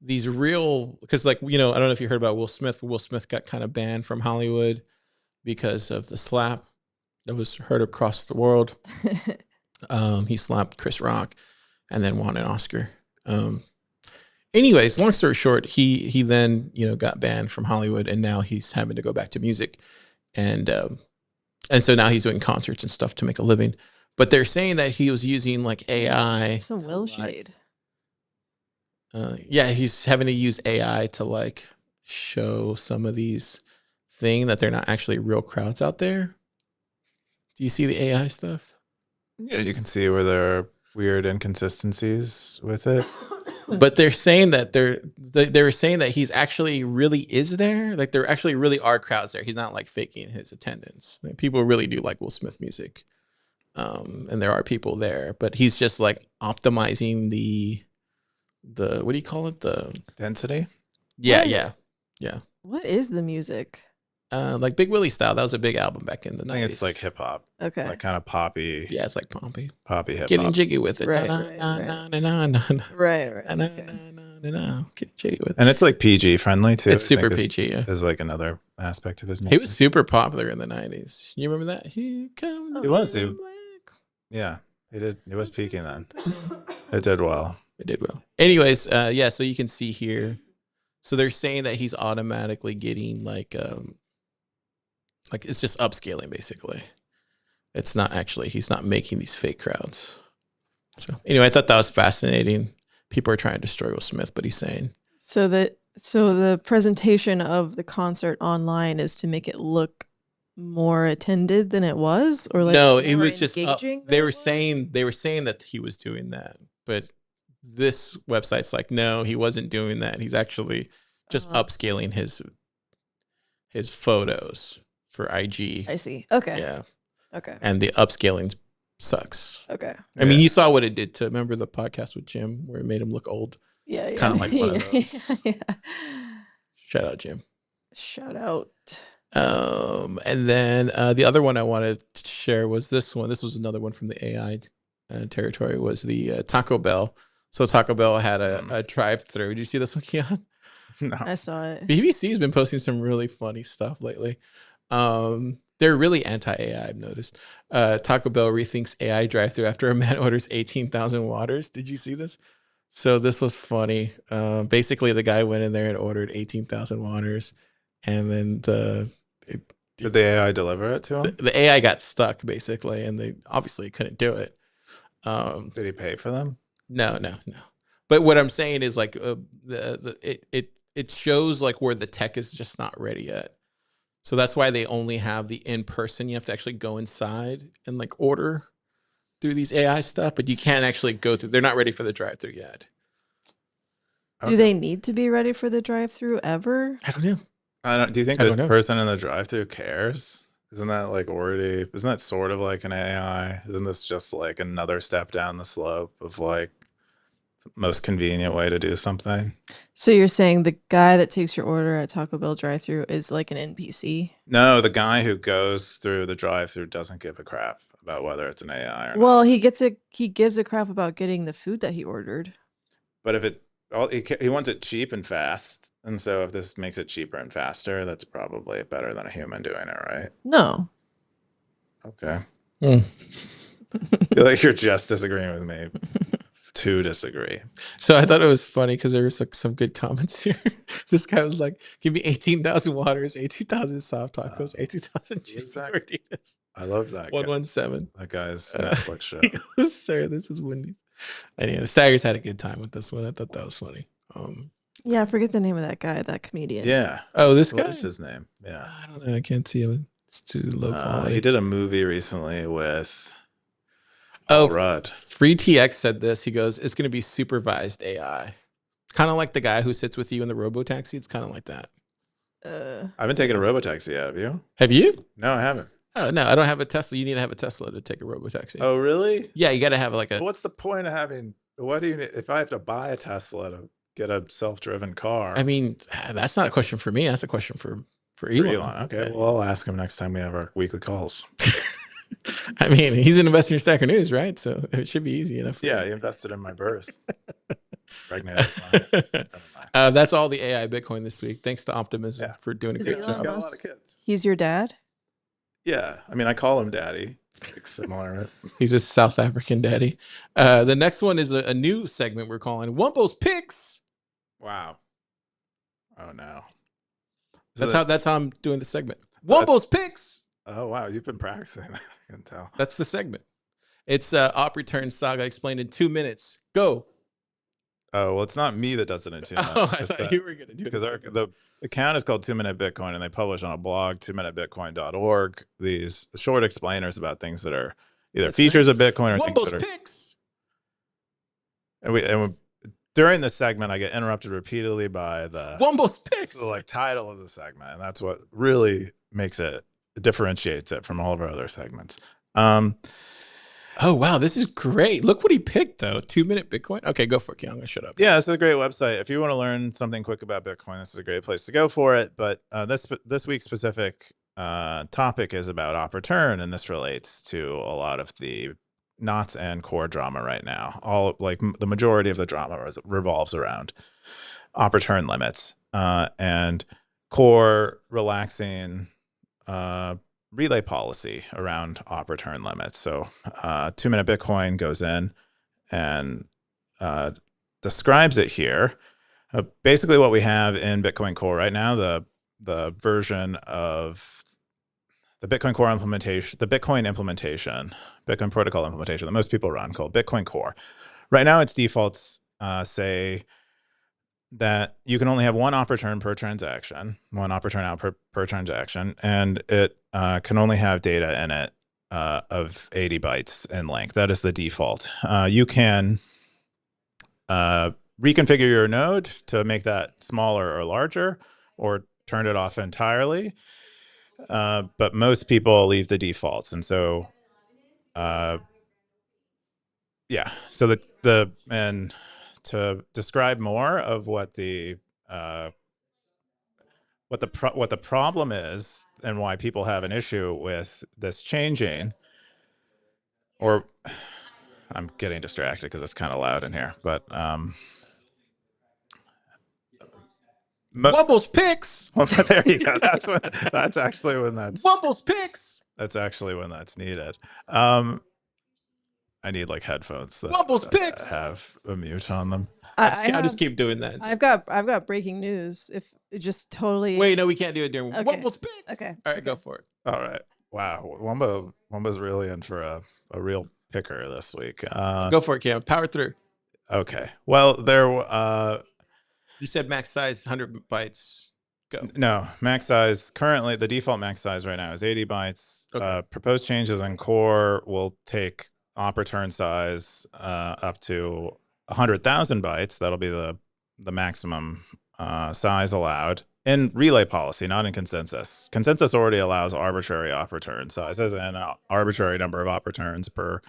these real, because I don't know if you heard about Will Smith, but Will Smith got kind of banned from Hollywood because of the slap that was heard across the world. He slapped Chris Rock and then won an Oscar. Anyways, long story short, he then, got banned from Hollywood, and now he's having to go back to music. And so now he's doing concerts and stuff to make a living. But they're saying that he was using like AI. Some Will shade. Yeah, he's having to use AI to like show some of these things that they're not actually real crowds out there. Do you see the AI stuff? Yeah, you can see where there are weird inconsistencies with it. But they're saying that they were saying that he's actually really is there. Like there actually really are crowds there. He's not like faking his attendance. Like, people really do like Will Smith music. And there are people there, but he's just like optimizing the what do you call it? The density? Yeah. What is the music? Like Big Willie style. That was a big album back in the 90s. I think it's like hip hop. Okay. Like kind of poppy. Yeah, it's like poppy hip hop. Getting jiggy with it. Right. Getting jiggy with it. And it's like PG friendly too. It's super PG. Yeah. Is like another aspect of his music. He was super popular in the 90s. You remember that? Here comes he was, dude. Yeah, he did. He was peaking then. It did well. It did well. Anyways, yeah. So you can see here. So they're saying that he's automatically getting like it's just upscaling basically. It's not actually, he's not making these fake crowds. So anyway, I thought that was fascinating. People are trying to destroy Will Smith, but he's saying. So the presentation of the concert online is to make it look more attended than it was, or like no, it was just they were saying that he was doing that, but this website's like, no, he wasn't doing that. He's actually just upscaling his photos for IG. I see. Okay. Yeah. Okay. And the upscaling sucks. Okay. I mean, you saw what it did to, remember the podcast with Jim where it made him look old? Yeah. It's kind of like one of those. Yeah. Shout out, Jim. Shout out. And then the other one I wanted to share was this one. This was another one from the AI territory, was the Taco Bell. So Taco Bell had a drive-through. Did you see this one, Keyan? No. I saw it. BBC's been posting some really funny stuff lately. They're really anti-AI, I've noticed. Taco Bell rethinks AI drive-through after a man orders 18,000 waters. Did you see this? So this was funny. Basically, the guy went in there and ordered 18,000 waters, and then did the AI deliver it to him? The AI got stuck basically, and they obviously couldn't do it. Did he pay for them? No. But what I'm saying is like it shows like where the tech is just not ready yet. So that's why they only have the in-person. You have to actually go inside and like order through these AI stuff, but you can't actually go through. They're not ready for the drive-through yet. Okay. Do they need to be ready for the drive-through ever? I don't know. Do you think the person in the drive-through cares? Isn't that sort of like an AI? Isn't this just like another step down the slope of like most convenient way to do something. So you're saying the guy that takes your order at Taco Bell drive-thru is like an NPC? No, the guy who goes through the drive-through doesn't give a crap about whether it's an AI or not. Well, he gives a crap about getting the food that he ordered. But if he wants it cheap and fast, and so if this makes it cheaper and faster, that's probably better than a human doing it, right? No. Okay. I feel like you're just disagreeing with me to disagree. So I thought it was funny because there was like some good comments here. This guy was like, "Give me 18,000 waters, 18,000 soft tacos, 18,000 cheese tortillas." I love that. 117. That guy's Netflix show. He goes, "Sir, this is Wendy's." Anyway, the Staggers had a good time with this one. I thought that was funny. Yeah, I forget the name of that guy, that comedian. Yeah. Oh, this guy? What is his name? Yeah. I don't know. I can't see him. It's too low quality. He did a movie recently with Rudd. FreeTX said this. He goes, "It's going to be supervised AI. Kind of like the guy who sits with you in the robo-taxi. It's kind of like that." I haven't taken a robo-taxi yet. Have you? Have you? No, I haven't. Oh, no, I don't have a Tesla. You need to have a Tesla to take a robo-taxi. Oh, really? Yeah, you got to have like a... What's the point of having... What do you need? If I have to buy a Tesla to get a self-driven car? I mean, that's not a question for me. That's a question for Elon. Okay, well, I'll ask him next time we have our weekly calls. I mean, he's an investor in Stacker News, right? So it should be easy enough. Yeah, he invested in my birth. Pregnant. That's all the AI Bitcoin this week. Thanks to Optimism for doing a great Got a job. lot of kids. He's your dad? Yeah, I mean, I call him daddy. Like similar, right? He's a South African daddy. The next one is a new segment we're calling Wumbo's Picks. Wow. Oh no. That's how I'm doing the segment. Wumbo's Picks. Oh wow, you've been practicing that. I can tell. That's the segment. It's op return saga explained in 2 minutes. Go. Oh well, it's not me that does it in 2 minutes. Oh, I thought you were gonna do it because the account is called 2 Minute Bitcoin, and they publish on a blog, 2minutebitcoin.org, these short explainers about things that are either features of Bitcoin or things that are picks. And during the segment, I get interrupted repeatedly by the Wumbo's Picks, the like title of the segment, and that's what really makes it differentiates it from all of our other segments. Oh wow, this is great! Look what he picked though. 2 Minute Bitcoin. Okay, go for it, Keyan. I'm gonna shut up. Yeah, this is a great website. If you want to learn something quick about Bitcoin, this is a great place to go for it. But this week's specific topic is about op return, and this relates to a lot of the knots and core drama right now. The majority of the drama revolves around op return limits and core relaxing relay policy around op return limits. So 2 Minute Bitcoin goes in and describes it here. Basically what we have in Bitcoin Core right now, the version of the Bitcoin Core implementation, the Bitcoin implementation, Bitcoin protocol implementation that most people run, called Bitcoin Core. Right now its defaults say that you can only have one op return per transaction, one op return out per transaction, and it can only have data in it of 80 bytes in length. That is the default. You can reconfigure your node to make that smaller or larger, or turn it off entirely. But most people leave the defaults, and so yeah. So and to describe more of what the problem is and why people have an issue with this changing, or I'm getting distracted because it's kind of loud in here, but Wumbo's Picks. Well, there you go. That's actually when that's Wumbo's Picks. That's actually when that's needed. I need like headphones that Wumbo's Picks have a mute on them. I'll just keep doing that. I've got breaking news. If it just totally Wait, no, we can't do it during Wumbo's Picks. Okay. All right, go for it. All right. Wow. Wumbo's really in for a real picker this week. Go for it, Cam. Power through. Okay. Well, you said max size 100 bytes. Go. No, max size. Currently, the default max size right now is 80 bytes. Okay. Proposed changes in core will take op return size up to 100,000 bytes. That'll be the maximum size allowed. in relay policy, not in consensus. Consensus already allows arbitrary op return sizes and an arbitrary number of op returns per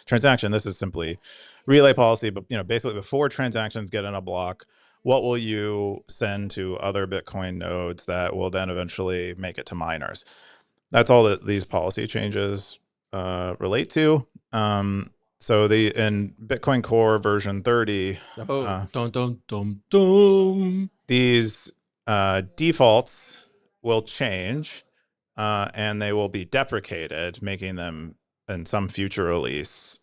transaction. This is simply relay policy, but basically before transactions get in a block, what will you send to other Bitcoin nodes that will then eventually make it to miners? That's all that these policy changes relate to. So in Bitcoin Core version 30, these defaults will change and they will be deprecated, making them in some future release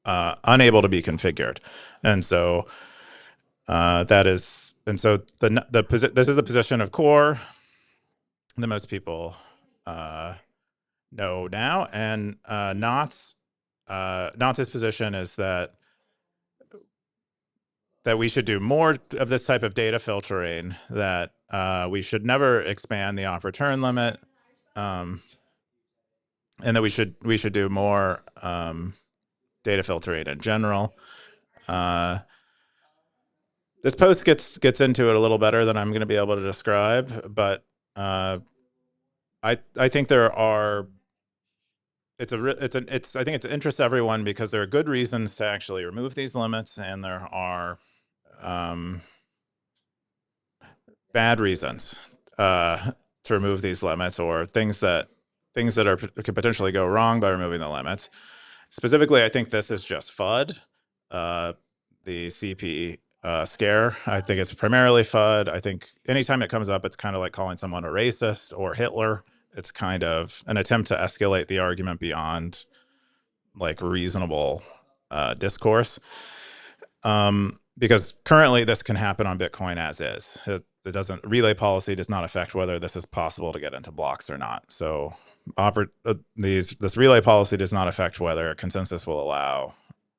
unable to be configured. And so this is the position of Core that most people know now, and Knott's position is that we should do more of this type of data filtering, that we should never expand the op return limit, and that we should do more data filtering in general. This post gets into it a little better than I'm going to be able to describe, but I think there are. I think it's of interest to everyone because there are good reasons to actually remove these limits, and there are bad reasons to remove these limits, or things that could potentially go wrong by removing the limits. Specifically, I think this is just FUD, the CP scare. I think it's primarily FUD. I think anytime it comes up, it's kind of like calling someone a racist or Hitler. It's kind of an attempt to escalate the argument beyond like reasonable discourse. Because currently this can happen on Bitcoin as is. Relay policy does not affect whether this is possible to get into blocks or not. So this relay policy does not affect whether consensus will allow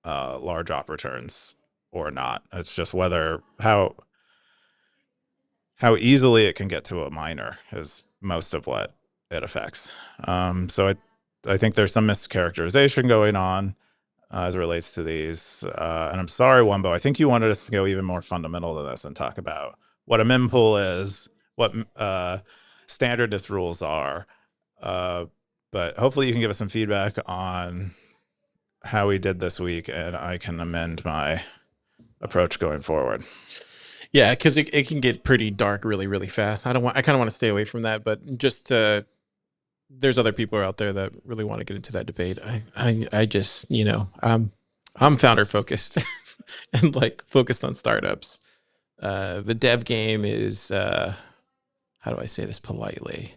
large op returns or not. It's just how easily it can get to a miner is most of what it affects. So I think there's some mischaracterization going on as it relates to these. And I'm sorry, Wumbo, I think you wanted us to go even more fundamental than this and talk about what a mempool is, what standardist rules are. But hopefully you can give us some feedback on how we did this week, and I can amend my approach going forward. Yeah, because it can get pretty dark really, really fast. I kind of want to stay away from that, but just there's other people out there that really want to get into that debate. I just, I'm founder focused and like focused on startups. The dev game is, how do I say this politely?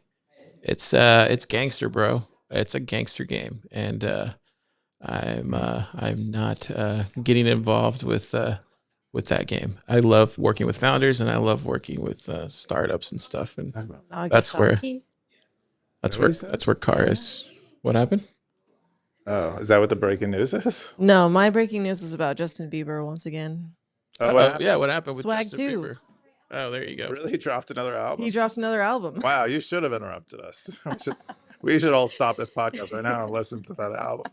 It's gangster, bro. It's a gangster game, and I'm not getting involved with that game. I love working with founders, and I love working with startups and stuff, and that's where Car is. What happened? Oh, is that what the breaking news is? No, my breaking news is about Justin Bieber once again. Oh, what happened with Swag Justin 2. Bieber? Oh, there you go. Really, he dropped another album? He dropped another album. Wow, you should have interrupted us. We should all stop this podcast right now and listen to that album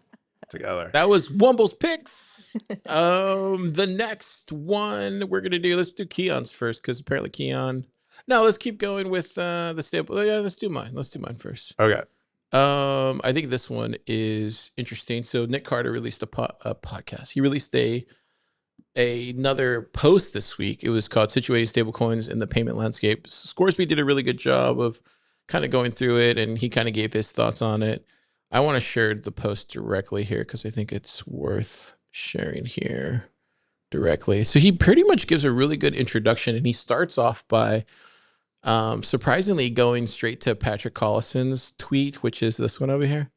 together. That was Wumbo's picks. The next one we're gonna do. Let's do Keyan's first, because apparently Keyan. No, let's keep going with the staple. Yeah, let's do mine. Let's do mine first. Okay. I think this one is interesting. So Nick Carter released a podcast. He released another post this week. It was called "Situating Stablecoins in the Payment Landscape." Scoresby did a really good job of kind of going through it, and he kind of gave his thoughts on it. I want to share the post directly here because I think it's worth sharing here directly. So he pretty much gives a really good introduction, and he starts off by surprisingly going straight to Patrick Collison's tweet, which is this one over here.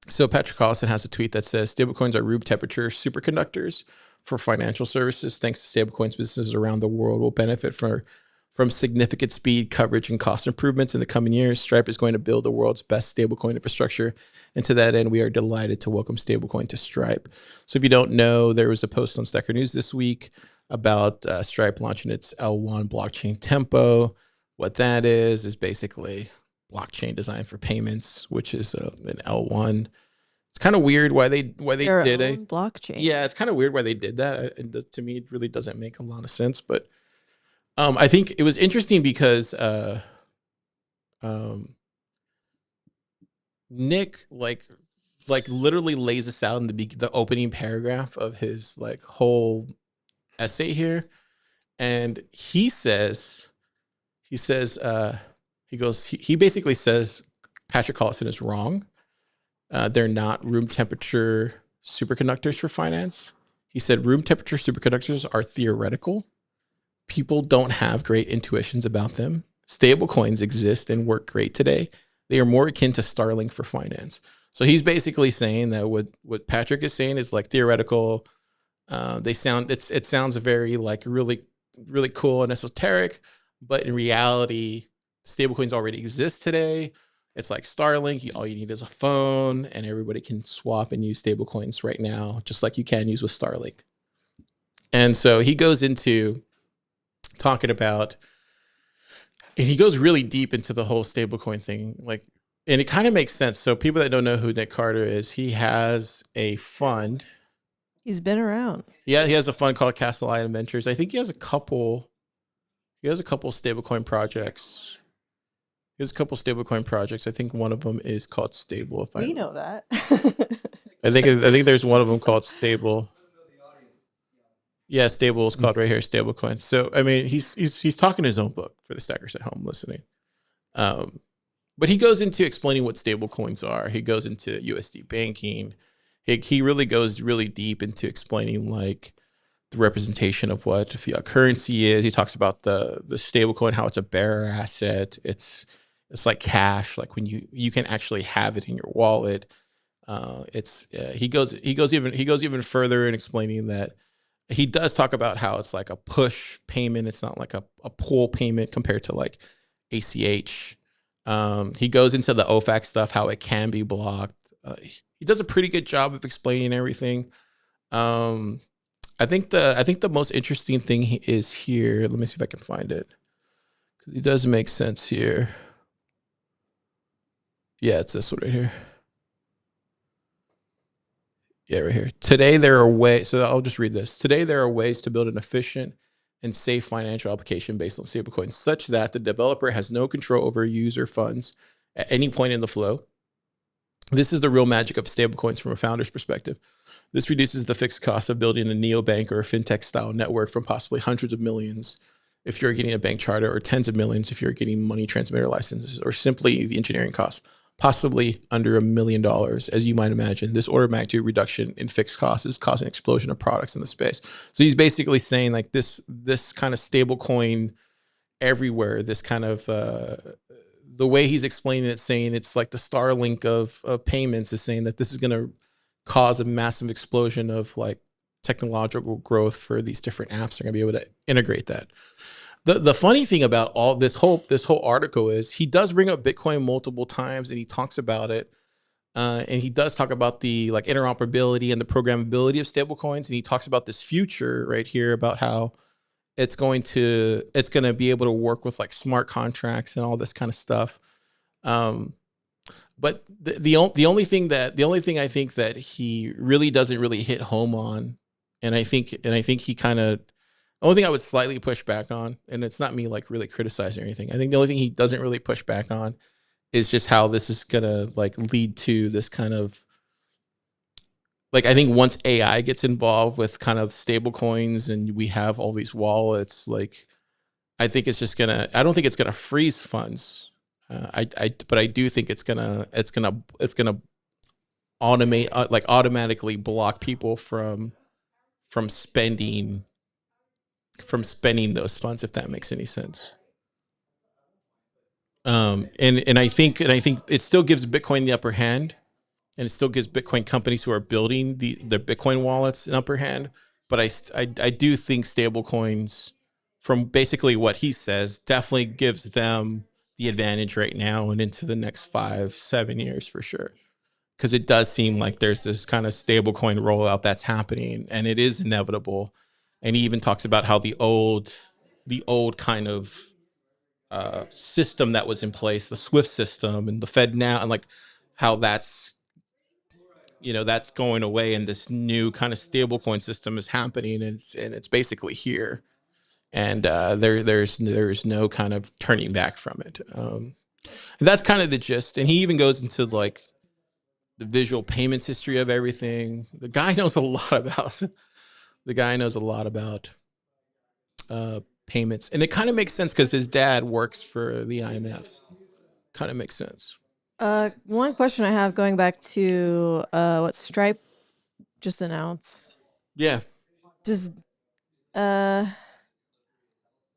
So Patrick Collison has a tweet that says, "Stablecoins are room temperature superconductors for financial services. Thanks to stablecoins, businesses around the world will benefit from significant speed, coverage, and cost improvements in the coming years. Stripe is going to build the world's best stablecoin infrastructure. And to that end, we are delighted to welcome stablecoin to Stripe." So if you don't know, there was a post on Stacker News this week about Stripe launching its L1 blockchain tempo. What that is basically blockchain design for payments, which is an L1. It's kind of weird why they did a blockchain. Yeah, it's kind of weird why they did that. To me, it really doesn't make a lot of sense, but I think it was interesting because um, Nick like literally lays this out in the opening paragraph of his like whole essay here, and he says he basically says Patrick Collison is wrong. They're not room temperature superconductors for finance. He said room temperature superconductors are theoretical. People don't have great intuitions about them. Stable coins exist and work great today. They are more akin to Starlink for finance. So he's basically saying that what Patrick is saying is like theoretical. It sounds very like really cool and esoteric, but in reality, stablecoins already exist today. It's like Starlink. All you need is a phone, and everybody can swap and use stablecoins right now, just like you can use with Starlink. And so he goes into talking about, and he goes really deep into the whole stablecoin thing, like, and it kind of makes sense. So people that don't know who Nick Carter is, he has a fund. He's been around. Yeah, he has a fund called Castle Island Ventures. I think he has a couple. He has a couple stablecoin projects. He has a couple stablecoin projects. I think one of them is called Stable. If We know that. I think there's one of them called Stable. Yeah, Stable is called right here, Stablecoin. So I mean, he's talking his own book for the stackers at home listening. But he goes into explaining what stablecoins are. He goes into USD banking. He really goes really deep into explaining like the representation of what fiat currency is. He talks about the stablecoin, how it's a bearer asset. It's like cash, like when you can actually have it in your wallet. He goes even further in explaining that he does talk about how it's like a push payment. It's not like a pull payment compared to like ACH. He goes into the OFAC stuff, how it can be blocked. He does a pretty good job of explaining everything. I think the most interesting thing is here. Let me see if I can find it, because it does make sense here. Yeah, it's this one right here. Yeah, right here. Today there are ways. So I'll just read this. Today there are ways to build an efficient and safe financial application based on stablecoins, such that the developer has no control over user funds at any point in the flow. This is the real magic of stablecoins from a founder's perspective. This reduces the fixed cost of building a neobank or a fintech style network from possibly hundreds of millions if you're getting a bank charter, or tens of millions if you're getting money transmitter licenses, or simply the engineering costs, possibly under $1 million. As you might imagine, this order of magnitude reduction in fixed costs is causing an explosion of products in the space. So he's basically saying like this kind of stable coin everywhere, this kind of the way he's explaining it, saying it's like the Starlink of payments, is saying that this is going to cause a massive explosion of like technological growth for these different apps. They're going to be able to integrate that. The funny thing about all this whole article is he does bring up Bitcoin multiple times, and he talks about it. And he does talk about the like interoperability and the programmability of stablecoins. And he talks about this future right here about how it's going to be able to work with like smart contracts and all this kind of stuff. But the only thing I think that he really doesn't really hit home on, and I think he kind of, the only thing I would slightly push back on, and it's not me like really criticizing or anything, I think the only thing he doesn't really push back on is just how this is gonna like lead to this kind of like, I think once AI gets involved with kind of stable coins and we have all these wallets, like I think it's just gonna, I don't think it's gonna freeze funds. But I do think it's gonna automate like automatically block people from spending those funds, if that makes any sense. And I think it still gives Bitcoin the upper hand, and it still gives Bitcoin companies who are building the Bitcoin wallets an upper hand. But I do think stablecoins, from basically what he says, definitely gives them the advantage right now and into the next 5-7 years for sure. Because it does seem like there's this kind of stablecoin rollout that's happening, and it is inevitable. And he even talks about how the old kind of system that was in place, the Swift system and the Fed now, and like how that's going away, and this new kind of stablecoin system is happening, and it's basically here. and there's no kind of turning back from it. And that's kind of the gist. And he even goes into like the visual payments history of everything. The guy knows a lot about. The guy knows a lot about payments, and it kind of makes sense because his dad works for the IMF. Kind of makes sense. One question I have going back to what Stripe just announced. Yeah. Does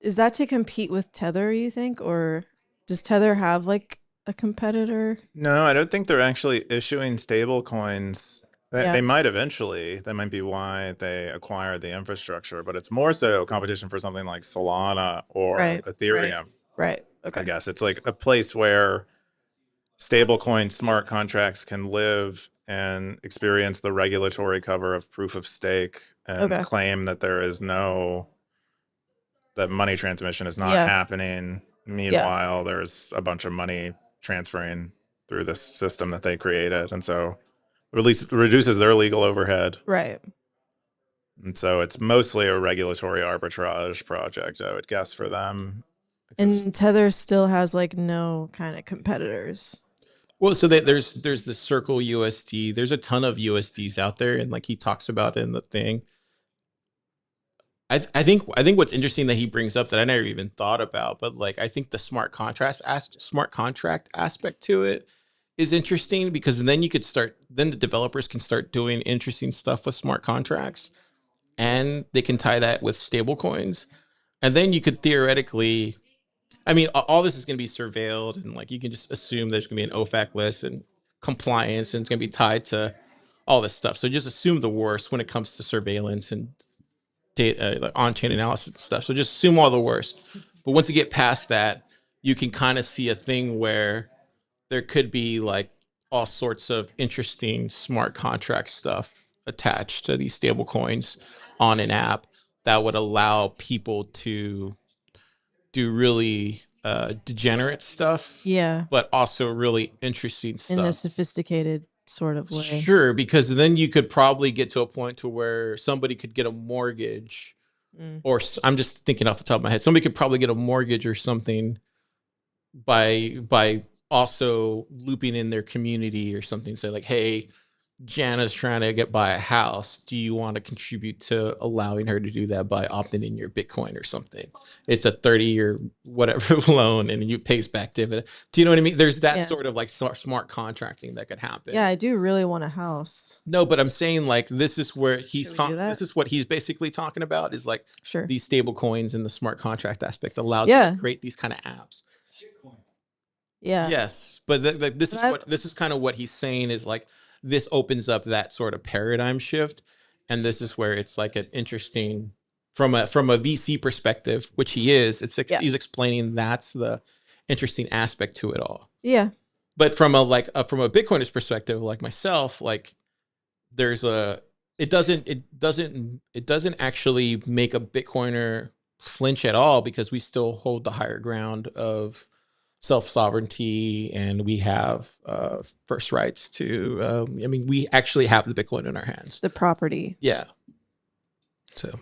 is that to compete with Tether, you think, or does Tether have like a competitor? No, I don't think they're actually issuing stable coins. They might eventually. That might be why they acquired the infrastructure, but it's more so competition for something like Solana or Ethereum. Right. Okay. I guess it's like a place where stablecoin smart contracts can live and experience the regulatory cover of proof of stake and claim that that money transmission is not happening. Meanwhile, there's a bunch of money transferring through this system that they created. And so at least reduces their legal overhead. Right. And so it's mostly a regulatory arbitrage project, I would guess, for them. And Tether still has like no kind of competitors. Well, so there's the Circle USD. There's a ton of USDs out there, and like he talks about in the thing. I think what's interesting that he brings up that I never even thought about, but like I think the smart contract aspect to it is interesting, because then the developers can start doing interesting stuff with smart contracts, and they can tie that with stable coins, and then you could theoretically, I mean, all this is going to be surveilled, and like you can just assume there's going to be an OFAC list and compliance, and it's going to be tied to all this stuff. So just assume the worst when it comes to surveillance and data, like on-chain analysis and stuff. So just assume all the worst. But once you get past that, you can kind of see a thing where there could be like all sorts of interesting smart contract stuff attached to these stable coins on an app that would allow people to do really degenerate stuff, but also really interesting stuff in a sophisticated sort of way. Sure, because then you could probably get to a point to where somebody could get a mortgage, or I'm just thinking off the top of my head, somebody could probably get a mortgage or something by also looping in their community or something. Say like, hey, Jana's trying to buy a house. Do you want to contribute to allowing her to do that by opting in your Bitcoin or something? It's a 30-year whatever loan, and you pays back dividend. Do you know what I mean? There's that sort of like smart contracting that could happen. Yeah, I do really want a house. No, but I'm saying like this is where he's talking. This is what he's basically talking about is like these stable coins and the smart contract aspect allows you to create these kind of apps. Yeah. Yes, but this is kind of what he's saying is like, this opens up that sort of paradigm shift, and this is where it's like an interesting from a VC perspective, which he is. He's explaining that's the interesting aspect to it all. Yeah, but from a Bitcoiner's perspective, like myself, like it doesn't actually make a Bitcoiner flinch at all, because we still hold the higher ground of self-sovereignty, and we have first rights to we actually have the Bitcoin in our hands, the property. So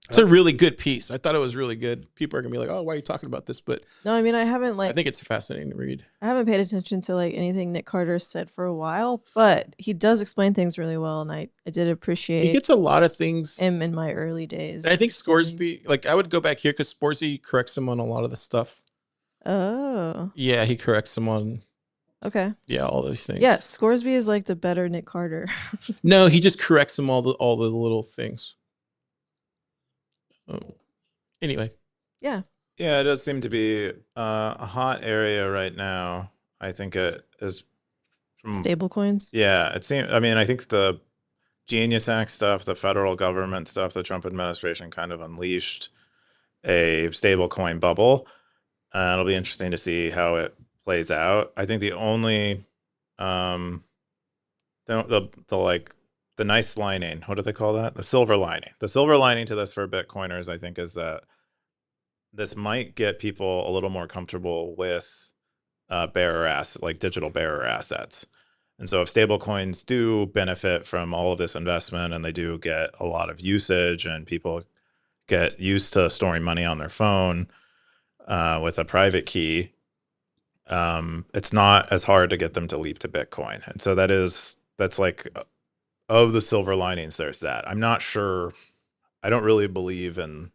it's a really good piece. I thought it was really good. People are gonna be like, oh, why are you talking about this? But no, I mean, I think it's fascinating to read. I haven't paid attention to like anything Nick Carter said for a while, but he does explain things really well, and I did appreciate he gets a lot of things in my early days. And I think Scoresby, like I would go back here because Sporsy corrects him on a lot of the stuff. Oh. Yeah, he corrects him on. Okay. Yeah, all those things. Yeah, Scoresby is like the better Nick Carter. No, he just corrects him all the little things. Anyway. Yeah. Yeah, it does seem to be a hot area right now. I think it is stable coins. Yeah, it seems. I mean, I think the Genius Act stuff, the federal government stuff, the Trump administration kind of unleashed a stablecoin bubble. It'll be interesting to see how it plays out. I think the only the nice lining, what do they call that? The silver lining. The silver lining to this for Bitcoiners, I think, is that this might get people a little more comfortable with digital bearer assets. And so if stablecoins do benefit from all of this investment and they do get a lot of usage and people get used to storing money on their phone with a private key, it's not as hard to get them to leap to Bitcoin. And so that's like, of the silver linings, there's that. I'm not sure. I don't really believe in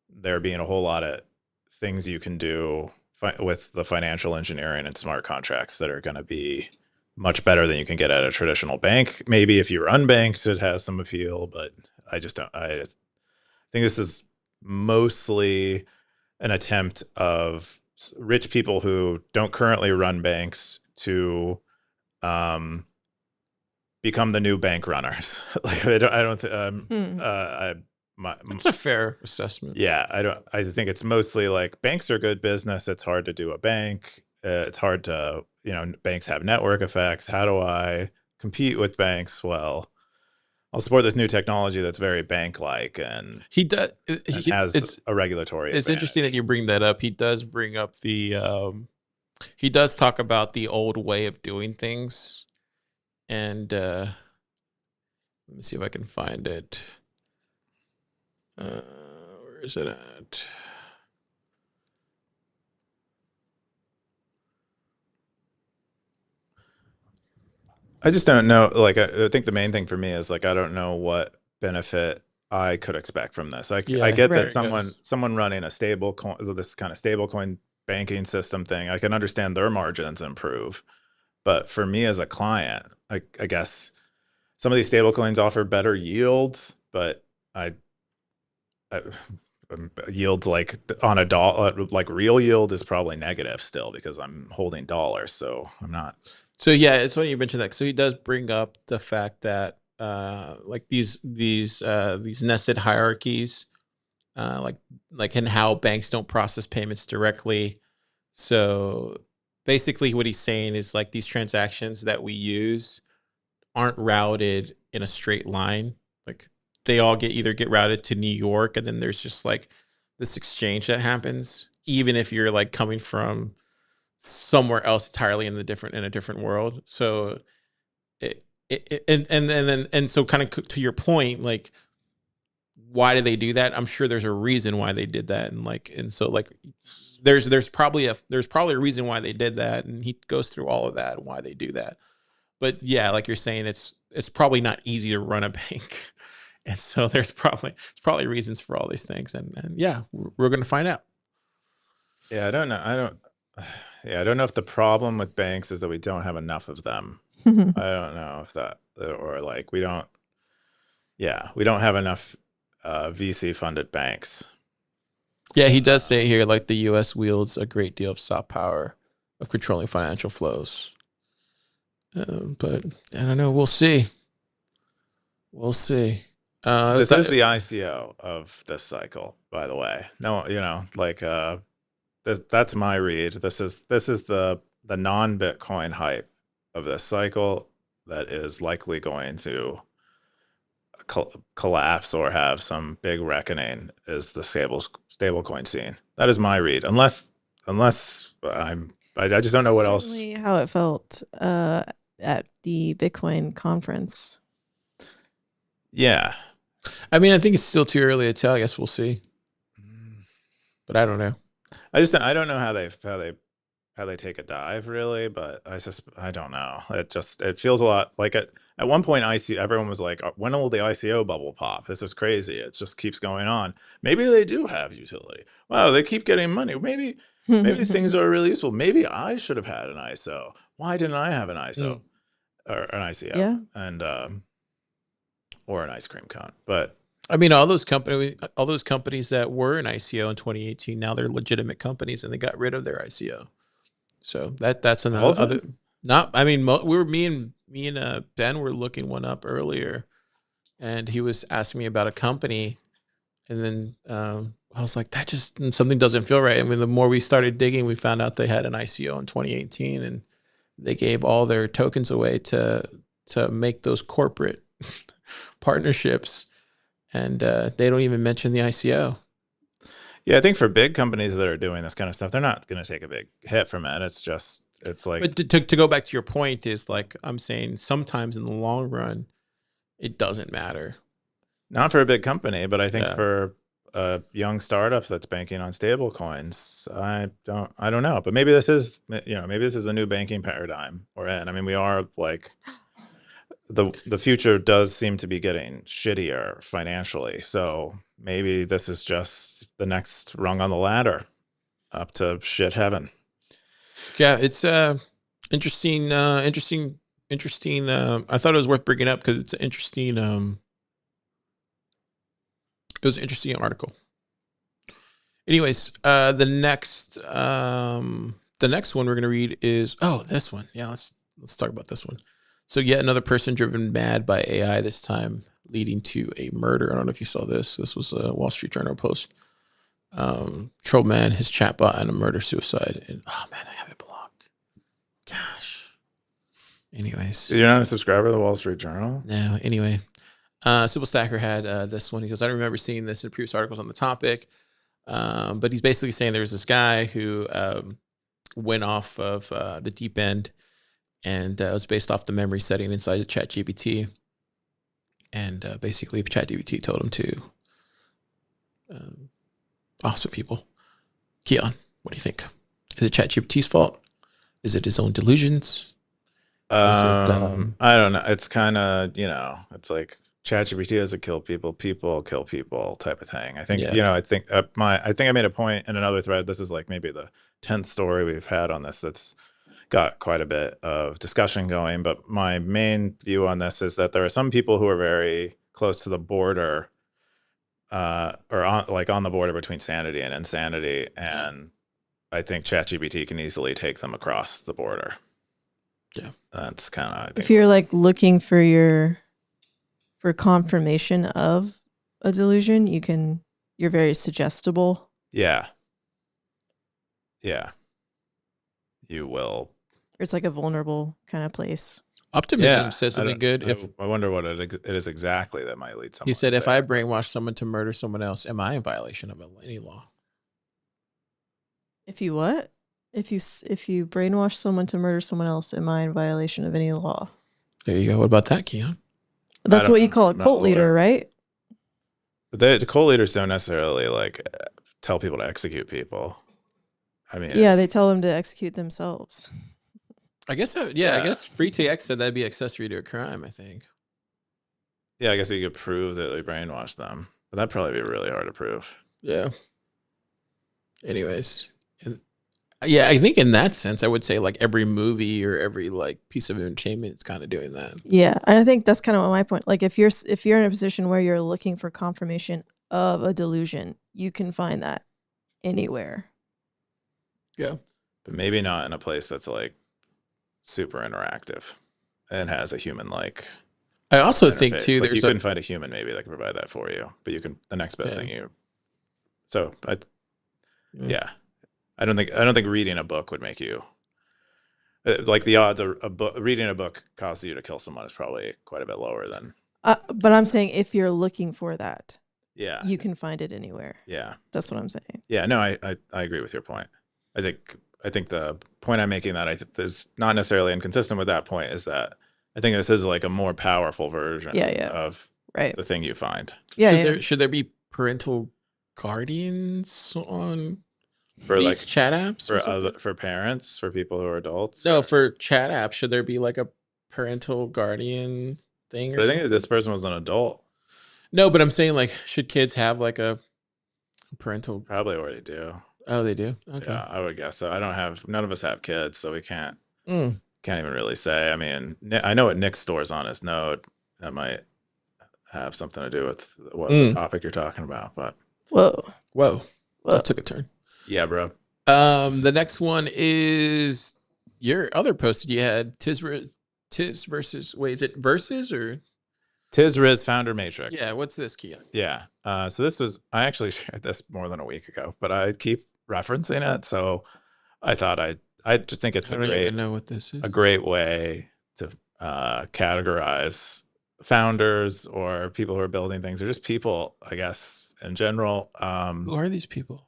there being a whole lot of things you can do with the financial engineering and smart contracts that are going to be much better than you can get at a traditional bank. Maybe if you're unbanked, it has some appeal, but I just don't. I just think this is mostly an attempt of rich people who don't currently run banks to become the new bank runners. Like I don't That's a fair assessment. Yeah, I think it's mostly like banks are good business. It's hard to do a bank. It's hard to, banks have network effects. How do I compete with banks? Well, I'll support this new technology that's very bank-like and he does. Has a regulatory. It's interesting that you bring that up. He does bring up he does talk about the old way of doing things, and let me see if I can find it. Where is it at? I just don't know. Like, I think the main thing for me is like, I don't know what benefit I could expect from this. I get that someone running a stable coin, this kind of stable coin banking system thing, I can understand their margins improve. But for me as a client, I guess some of these stable coins offer better yields, but yields like on a dollar, like real yield is probably negative still because I'm holding dollars. So I'm not. So yeah, it's funny you mentioned that. So he does bring up the fact that like these nested hierarchies, like in how banks don't process payments directly. So basically what he's saying is like these transactions that we use aren't routed in a straight line. Like they all get routed to New York, and then there's just like this exchange that happens, even if you're like coming from somewhere else entirely in a different world. So so kind of to your point, like why do they do that? I'm sure there's a reason why they did that, and so there's probably a reason why they did that, and he goes through all of that and why they do that. But yeah, like you're saying, it's probably not easy to run a bank. And so there's probably reasons for all these things. And yeah, we're going to find out. Yeah, I don't know. I don't know if the problem with banks is that we don't have enough of them. I don't know if that, or like we don't have enough VC funded banks. Yeah, he does say here, like the U.S. wields a great deal of soft power of controlling financial flows. But I don't know. We'll see. We'll see. This is the ICO of this cycle, by the way. No, that's my read. This is the non-Bitcoin hype of this cycle that is likely going to collapse or have some big reckoning is the stablecoin scene. That is my read. Unless I just don't know what else. How it felt at the Bitcoin conference. Yeah. I mean, I think it's still too early to tell. I guess we'll see. But I don't know. I don't know how they take a dive really, but I don't know. It feels a lot like at one point everyone was like, when will the ICO bubble pop? This is crazy. It just keeps going on. Maybe they do have utility. Wow, they keep getting money. Maybe these things are really useful. Maybe I should have had an ISO. Why didn't I have an ISO or an ICO? Yeah. And or an ice cream cone. But I mean, all those companies that were in ICO in 2018, now they're legitimate companies, and they got rid of their ICO. So that's another other. Not, I mean, me and Ben were looking one up earlier, and he was asking me about a company, and then I was like, something doesn't feel right. I mean, the more we started digging, we found out they had an ICO in 2018, and they gave all their tokens away to make those corporate partnerships, and they don't even mention the ICO. Yeah, I think for big companies that are doing this kind of stuff, they're not going to take a big hit from it. It's like. But to go back to your point is like I'm saying, sometimes in the long run, it doesn't matter. Not for a big company, but I think for a young startup that's banking on stable coins. I don't know, but maybe this is, maybe this is a new banking paradigm we're in. I mean, we are like, the future does seem to be getting shittier financially. So maybe this is just the next rung on the ladder up to shit heaven. Yeah, it's interesting. I thought it was worth bringing up because it's an interesting. It was an interesting article. Anyways, the next one we're gonna read is this one. Yeah, let's talk about this one. So yet another person driven mad by AI, this time leading to a murder. I don't know if you saw this. This was a Wall Street Journal post. Troll man, his chatbot, and a murder suicide. And oh man, I have it blocked. Gosh. Anyways, You're not a subscriber to the Wall Street Journal? no. Anyway, Sybil Stacker had this one. He goes, I don't remember seeing this in previous articles on the topic, but he's basically saying there's this guy who went off of the deep end, and it was based off the memory setting inside the ChatGPT. And basically, ChatGPT told him to awesome people. Keyan, what do you think? Is it ChatGPT's fault? Is it his own delusions? I don't know. It's kind of, it's like ChatGPT doesn't kill people, people kill people type of thing. I think, I think I made a point in another thread. This is like maybe the 10th story we've had on this that's got quite a bit of discussion going. But my main view on this is that there are some people who are very close to the border, or on the border between sanity and insanity. And I think ChatGPT can easily take them across the border. Yeah. That's kind of, if you're like looking for confirmation of a delusion, you're very suggestible. Yeah. Yeah. You will. It's like a vulnerable kind of place. Optimism says something good. I wonder what it is exactly that might lead someone. He said, if I brainwash someone to murder someone else, am I in violation of any law? If you what? If you brainwash someone to murder someone else, am I in violation of any law? There you go. What about that, Keyan? That's what you call a cult leader, right? But the cult leaders don't necessarily like tell people to execute people. I mean, yeah, they tell them to execute themselves. I guess, I guess Free TX said that'd be accessory to a crime, I think. Yeah, I guess you could prove that they brainwashed them, but that'd probably be really hard to prove. Yeah. Anyways, yeah, I think in that sense, I would say like every movie or every like piece of entertainment is kind of doing that. Yeah, and I think that's kind of my point. Like if you're in a position where you're looking for confirmation of a delusion, you can find that anywhere. Yeah, but maybe not in a place that's like super interactive and has a human like. I also think too, like you couldn't find a human maybe that can provide that for you, but you can the next best thing you. So yeah. I don't think reading a book would make you like the odds of reading a book causes you to kill someone is probably quite a bit lower than. But I'm saying if you're looking for that, yeah, you can find it anywhere. Yeah, that's what I'm saying. Yeah, no, I agree with your point. I think the point I'm making that I think is not necessarily inconsistent with that point is that I think this is like a more powerful version of the thing you find. Yeah, should there be parental guardians on? For these like chat apps for parents, for people who are adults. No, for chat apps, should there be like a parental guardian thing? But I think this person was an adult. No, but I'm saying like, should kids have like a parental? Probably already do. Oh, they do. Okay, yeah, I would guess so. None of us have kids, so we can't even really say. I mean, I know what Nick stores on his node. That might have something to do with what the topic you're talking about. But whoa, that took a turn. Yeah, bro. The next one is your other post. You had Tizz versus. Wait, is it versus or Tizz Rizz Founder Matrix? Yeah. What's this, Keyan? Yeah. So this was I actually shared this more than a week ago, but I keep referencing it, so I thought I just think it's I don't even know what this is. A great way to categorize founders or people who are building things, or just people, I guess, in general. Who are these people?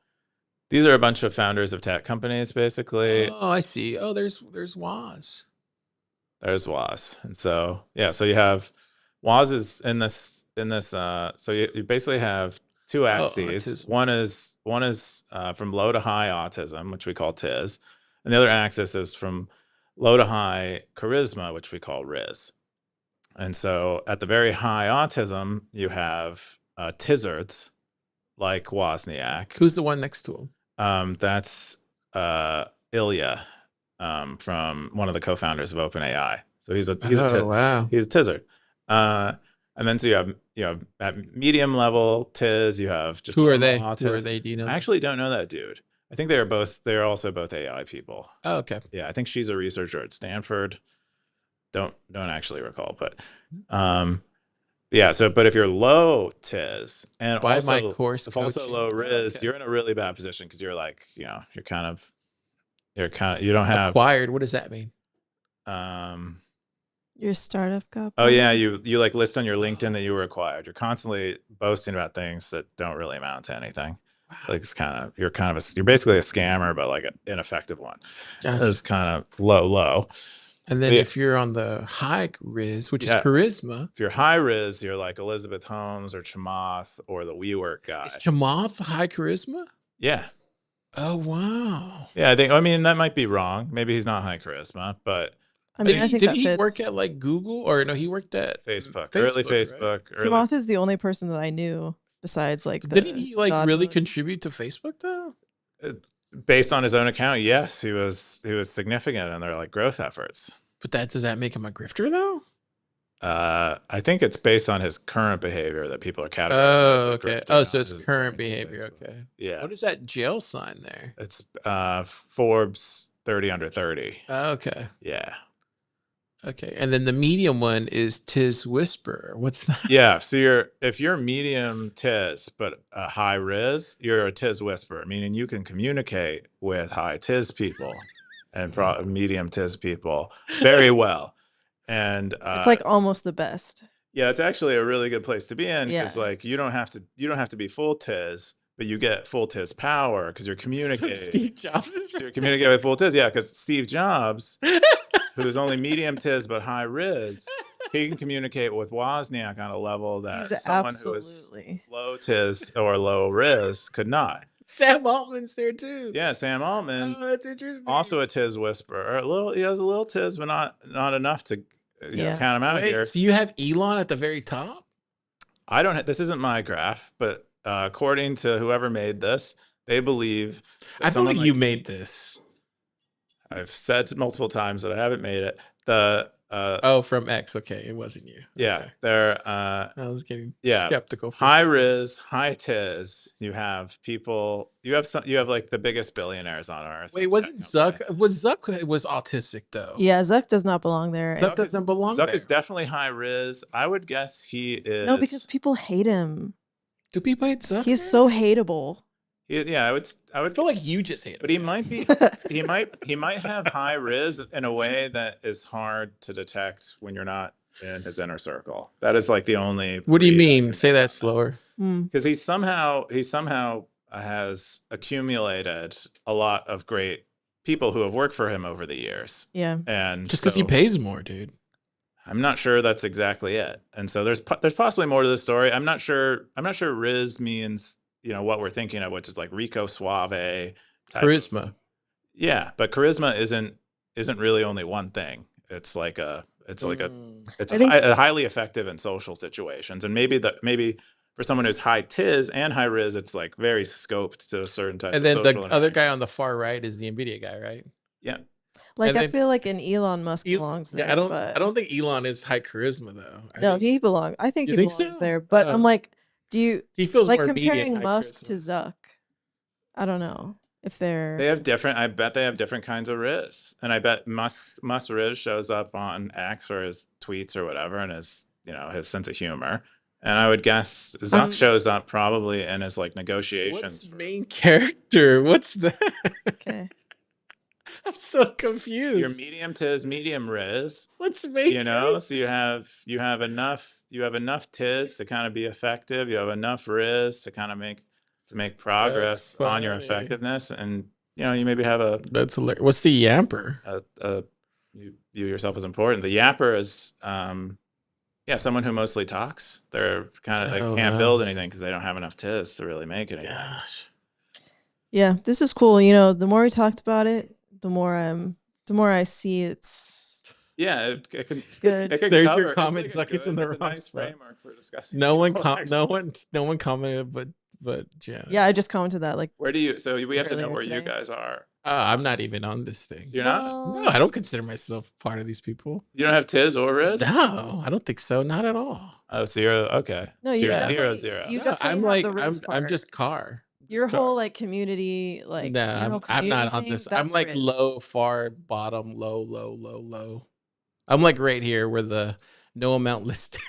These are a bunch of founders of tech companies, basically. Oh, I see. Oh, there's Waz. There's Waz. And so, yeah, so you have Waz is in this, so you basically have two axes. autism. One is from low to high autism, which we call Tizz, and the other axis is from low to high charisma, which we call Rizz. And so at the very high autism, you have Tizzards like Wozniak. Who's the one next to him? That's Ilya from one of the co-founders of OpenAI. So he's a wow. He's a Tizzard. And then so you have at medium level Tizz. You have just Who are they? autism. Who are they? Do you know? I actually don't know that dude. I think they're also both AI people. Oh, okay. Yeah, I think she's a researcher at Stanford. Don't actually recall, but yeah. So, but if you're low Tizz and Buy also, my course if also coaching. low Rizz, Okay. you're in a really bad position because you're like, you don't have Acquired. What does that mean? Your startup copy. Oh yeah, you like list on your LinkedIn that you were acquired. You're constantly boasting about things that don't really amount to anything. Wow. Like you're basically a scammer, but like an ineffective one. Gotcha. It's kind of low. And then Yeah. if you're on the high Rizz, which Yeah. is charisma, If you're high Rizz, you're like Elizabeth Holmes or Chamath or the WeWork guy. is Chamath high charisma? Yeah. Oh wow. Yeah, I mean that might be wrong. Maybe he's not high charisma, but I mean, I think that he fits. work at like Google or no? He worked at Facebook, early right? Facebook. Early, Chamath is the only person that I knew besides like. Didn't he like Todd really one. contribute to Facebook though? based on his own account, yes, he was significant in their like growth efforts. But does that make him a grifter though? I think it's based on his current behavior that people are categorizing. Oh, as okay. grifting, Oh, so not it's his current links to behavior. Facebook. Okay. Yeah. What is that jail sign there? It's Forbes 30 under 30. Oh, okay. Yeah. Okay. And then the medium one is Tizz Whisperer. What's that? Yeah. So if you're medium Tizz but a high Rizz, you're a Tizz whisperer, meaning you can communicate with high Tizz people and medium Tizz people very well. And It's like almost the best. yeah, it's actually a really good place to be in because Yeah. like you don't have to be full Tizz, but you get full Tizz power because you're communicating. So Steve Jobs is So you're communicating with full Tizz, yeah, because Steve Jobs, who's only medium Tizz but high Rizz, he can communicate with Wozniak on a level that He's someone who is absolutely. low Tizz or low Rizz could not. Sam Altman's there too. Yeah, Sam Altman, Oh, that's interesting. also a Tizz whisperer. He has a little Tizz, but not enough to Yeah. count him out Wait, here. so you have Elon at the very top? I don't. This isn't my graph, but according to whoever made this, they believe. that I feel someone like you made this. I've said multiple times that I haven't made it. The Oh, from X. Okay, it wasn't you. yeah, Okay. they're I was getting yeah. skeptical. High Rizz, high Tizz. You have people. You have like the biggest billionaires on earth. Wait, like wasn't tech Zuck? companies. Zuck was autistic though? Yeah, Zuck does not belong there. Zuck doesn't belong Zuck there. is definitely high Rizz. I would guess he is. No, because people hate him. Do people hate Zuck? He's man? so hateable. Yeah, I would I feel like you just hate him. but he might be. he might have high Rizz in a way that is hard to detect when you're not in his inner circle. That is like the only. What do you read I mean? can Say make that on slower. Hmm. Because he somehow has accumulated a lot of great people who have worked for him over the years, Yeah. and Just because he so pays more, dude. I'm not sure that's exactly it. And so there's possibly more to the story. I'm not sure Rizz means what we're thinking of, which is like Rico Suave type of- Charisma. yeah, but charisma isn't really only one thing. It's like Mm. it's I think- highly effective in social situations, and maybe for someone who's high Tizz and high Rizz, it's like very scoped to a certain type. And of then the social other interaction. guy on the far right is the Nvidia guy, right? Yeah, Like And I then- feel like an Elon Musk belongs there. Yeah, but I don't think Elon is high charisma though. No, he belongs. I think You he think belongs so? there. But Oh. I'm like, do you he feels like more comparing medium high Musk to charisma. Zuck? I don't know if they're. they have different. I bet they have different kinds of Rizz, and I bet Musk Rizz shows up on X or his tweets or whatever, and his sense of humor. And I would guess Zuck shows up probably in his like negotiations. What's main character? What's that? Okay. I'm so confused. Your medium Tizz, medium Rizz. What's main So you have enough Tizz to kind of be effective. You have enough Rizz to kind of make progress That's on your funny. effectiveness, and you maybe have That's hilarious. What's the Yamper? you view yourself as important. The Yapper is Yeah, someone who mostly talks. They're kind of they can't build anything because they don't have enough Tizz to really make anything. Gosh. Yeah, this is cool. You know, the more we talked about it, the more I see it's Yeah, it could, good. it could There's cover, your comment, it's Zucker's in the it's a wrong nice spot. framework for discussing. No one commented, but Jen. Yeah, I just commented that like Where do you? So we have to know earlier where you today. guys are. I'm not even on this thing. You're not. No, I don't consider myself part of these people. You don't have Tizz or Rizz. No, I don't think so. Not at all. Oh, 0. Okay. No, So you you're definitely- 0. you No, definitely I'm have like the Rizz I'm part. just car. Your Car. whole like community, like No, your whole I'm not community on thing, this. I'm that's like Rizz. low, far bottom, low. I'm like right here where the no amount listed.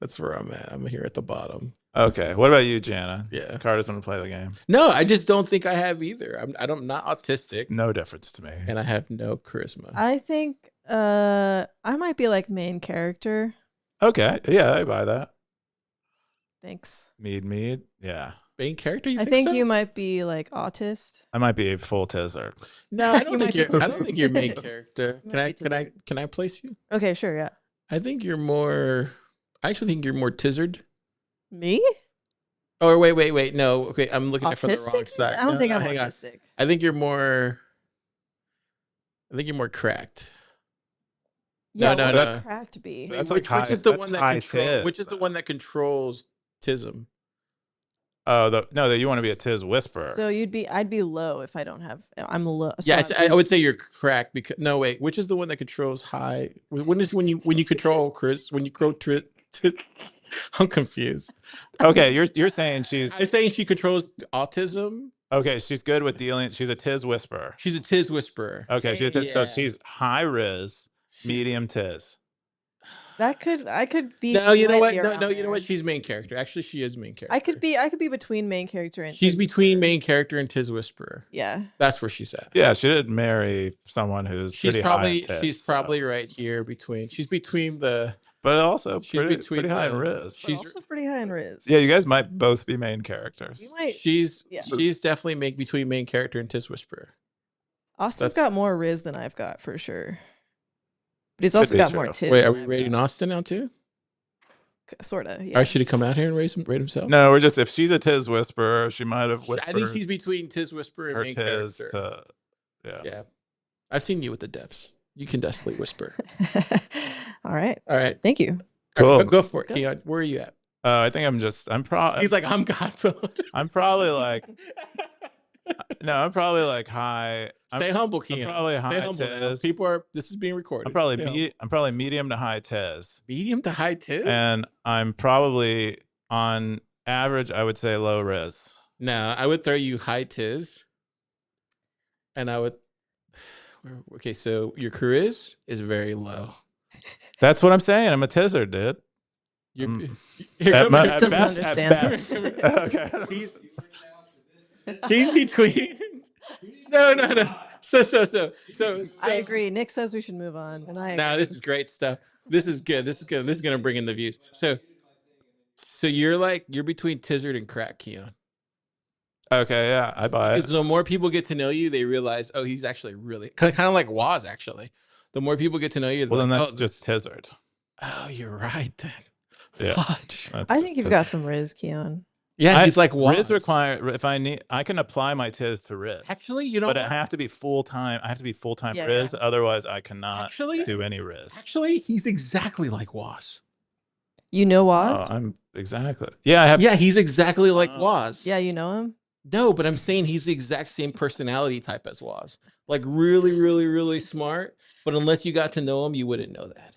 That's where I'm at. I'm here at the bottom. Okay. What about you, Jana? Yeah. Car doesn't want to play the game. No, I just don't think I have either. I'm not autistic, No difference to me. and I have no charisma. I think I might be like main character. Okay. Yeah, I buy that. Thanks. Mead. Yeah. Main character? You I think think so? you might be like autist. I might be a full Tizzer. No, I don't You think might you're. be I don't think you're main character. You Can might I? be Can I? Tizard. Can I place you? Okay, sure, yeah. I think you're more. I actually think you're more Tizzard. Me? Oh wait. No, okay. I'm looking at it from the wrong Autistic? side. I don't No, think no, I'm hang on. autistic. I think you're more. I think you're more cracked. Yeah, no, what no. would cracked be? That's which like is the high- one that's that high controls? Tizz, Which is the though. one that controls Tism? Oh, no, you want to be a Tizz whisperer. So I'd be low if I don't have. I'm low. So Yes, I would say you're cracked because no wait. Which is the one that controls high? When you control Chris? When you control I'm confused. Okay, you're saying she's I'm saying she controls autism. okay. She's good with dealing. She's a Tizz whisperer. She's a Tizz whisperer. Okay, so Yeah. she's high Rizz, medium Tizz. I could be. No, you know what? slightly around No, you know what? there. She's main character. Actually, she is main character. I could be between main character and. She's Tizz between whisperer. main character and Tizz whisperer. Yeah. That's where she's at. Yeah, she did marry someone who's She's pretty probably high in Tizz, she's so. probably right here between. She's between the. but also she's pretty high in the- Rizz. But She's also pretty high in Rizz. Yeah, you guys might both be main characters. You might. she's Yeah. she's definitely between main character and Tizz whisperer. Austin's that's- got more Rizz than I've got for sure. But he's Could also be got true. more Tizz. Wait, are than we I've rating got. Austin now too? Sorta. Yeah. Or should he come out here and rate himself? No, we're just if she's a Tizz whisperer, she might have whispered I think she's between Tizz whisperer and her main Tizz character. to Yeah, I've seen you with the deafs. You can definitely whisper. All right. All right, Thank you. all right, Cool. go for it, Go. Keyan. Where are you at? I think I'm probably He's like, I'm God. I'm probably like no, I'm probably like high. Stay humble, Keyan. probably Stay high humble. now. Tizz. People are. This is being recorded. I'm probably Stay humble. I'm probably medium to high Tizz. medium to high Tizz. And I'm probably on average, I would say low Rizz. No, I would throw you high Tizz, and I would. Okay, so your charisma is very low. That's what I'm saying. I'm a Tizzer, dude. You're, Mm. here, At come my- here. Chris at doesn't best- understand. at best. Okay. He's between. No. So. I agree. Nick says we should move on, and I. Now this is great stuff. This is good. This is gonna bring in the views. So you're between Tizzard and crack, Keyan. Okay, yeah, I buy it. Because the more people get to know you, they realize, oh, he's actually really kind of like Waz. Actually, the more people get to know you, Well, then like, that's just Tizzard. oh, you're right then. Yeah. Fudge. That's I just think you've Tizzard. got some Rizz, Keon. Yeah, he's like Waz. Rizz require if I can apply my Tizz to Rizz. Actually, you know, but what? it have to be full time. I have to be full time Yeah, Rizz. Otherwise, I cannot Actually- do any Rizz. Actually, he's exactly like Waz. You know Waz? Oh, I'm exactly. Yeah, I have. Yeah, he's exactly like Waz. Yeah, you know him. No, but I'm saying he's the exact same personality type as Waz. Like really, really, really smart. But unless you got to know him, you wouldn't know that.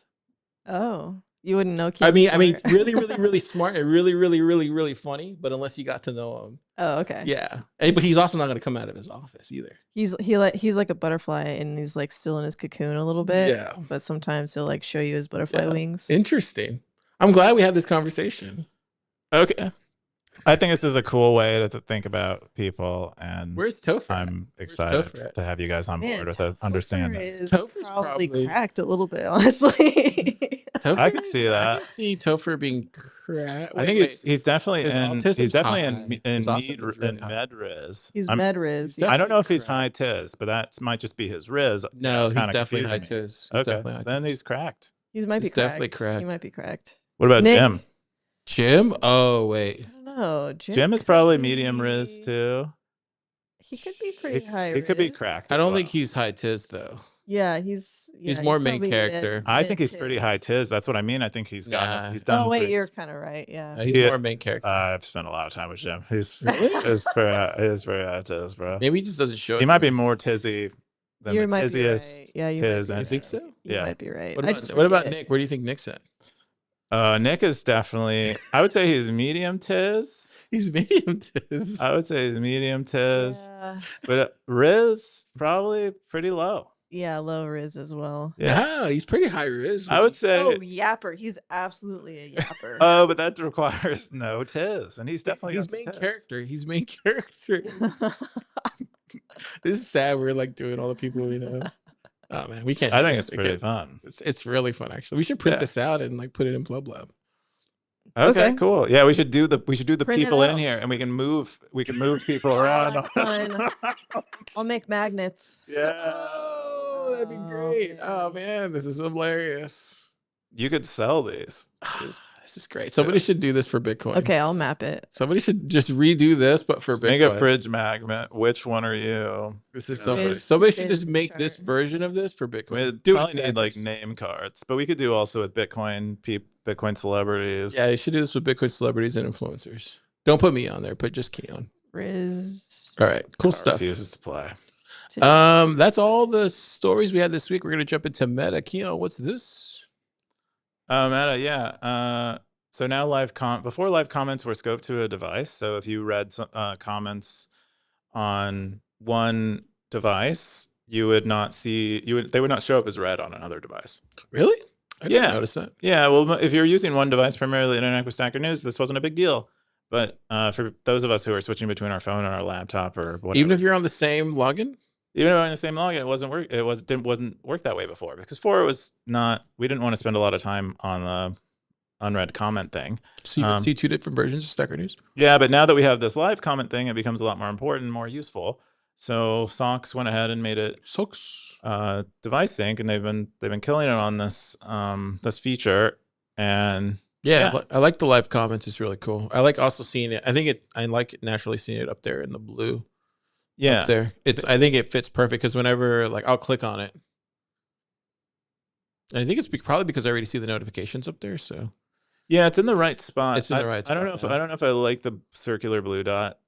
Oh, you wouldn't know. I mean, Keaton's smart. really, really, really smart and really, really, really, really funny. But unless you got to know him, Oh, okay. yeah. But he's also not going to come out of his office either. He's like a butterfly, and he's like still in his cocoon a little bit. Yeah. But sometimes he'll like show you his butterfly Yeah. wings. Interesting. I'm glad we had this conversation. Okay. I think this is a cool way to think about people, and Where's Topher? at? I'm Where's excited Topher at? to have you guys on Man, board with it, understanding. Is Topher's probably probably- cracked a little bit, honestly. Topher I could is- see I that. could see Topher being cracked. I think he's definitely His in. autism's He's definitely high. in His need autism is really in high. med Rizz. He's I'm- med Rizz. he's I don't know if he's high correct. Tiz, but that might just be his Rizz. No, he's kinda definitely high confusing me. Tiz. He's Okay, definitely high then he's cracked. He might be He's definitely cracked. cracked. He might be cracked. What about Nick? Jim? Jim? Oh, wait. I don't know. Jim is could probably be- medium Rizz too. He could be pretty high. He could be Rizz. cracked. I as don't think well. he's high Tizz, though. Yeah, he's more main probably character. I think he's pretty high Tizz. Tizz. That's what I mean. I think he's got. Nah. He's done. Oh wait, pretty- you're kind of right. Yeah. He's Yeah. more main character. I've spent a lot of time with Jim. He's Really? he's very high Tizz, bro. Maybe he just doesn't show it. He might be more Tizzy than You the might be Tizziest. right. Yeah, you Tizz might be You think right. so? You Yeah. might be right. What I about, just what about forget. Nick? Where do you think Nick's at? Nick is definitely. I would say he's medium Tizz. He's medium Tizz. I would say he's medium Tizz, Yeah. but Rizz probably pretty low. Yeah, low Rizz as well. Yeah, he's pretty high Rizz. I would say. Oh, yapper. He's absolutely a yapper. Oh, but that requires no Tizz, and he's definitely he's got some main Tizz. character. He's main character. This is sad. We're like doing all the people we know. Oh man, we can't. I do think this. it's We pretty can't. fun. It's really fun actually. We should print Yeah. this out and like put it in PlebLab. Okay, Okay. cool. Yeah, we should do the Print it people in out. here, and we can move people around. that's fun. I'll make magnets. Yeah, Oh, that'd be Oh, great. man. Oh man, this is hilarious. you could sell these. This is great. Somebody should do this for Bitcoin. Okay, I'll map it. Somebody should just redo this, but for Just make Bitcoin. a fridge magnet. Which one are you? This is Yeah. so funny. Fizz- Somebody should just Fizz make this chart. version of this for Bitcoin. We Do probably it need like Sanders. name cards, but we could do also with Bitcoin Bitcoin celebrities. Yeah, you should do this with Bitcoin celebrities and influencers. Don't put me on there, put just Keyan. Rizz. All right, cool Car stuff. refuses to play. That's all the stories we had this week. We're gonna jump into meta. Keyan, what's this? Meta, yeah. So now before live comments were scoped to a device. So if you read comments on one device, you would not see they would not show up as read on another device. Really? I didn't Yeah. notice that. Yeah, well, if you're using one device, primarily Internet with Stacker News, this wasn't a big deal. But for those of us who are switching between our phone and our laptop or whatever, Even if you're on the same login? even if on the same login, it wasn't wasn't work that way before, because before it was not. We didn't want to spend a lot of time on the unread comment thing. So you can see two different versions of Stacker News. Yeah, but now that we have this live comment thing, it becomes a lot more important, more useful. So Socks went ahead and made it Socks. device sync, and they've been killing it on this this feature. And Yeah, I like the live comments. It's really cool. I like also seeing it. I like naturally seeing it up there in the blue. yeah, Up there. I think it fits perfect because whenever like I'll click on it. And I think it's probably because I already see the notifications up there. So yeah, it's in the right spot. It's in the right I don't know spot, if I don't know if I like the circular blue dot.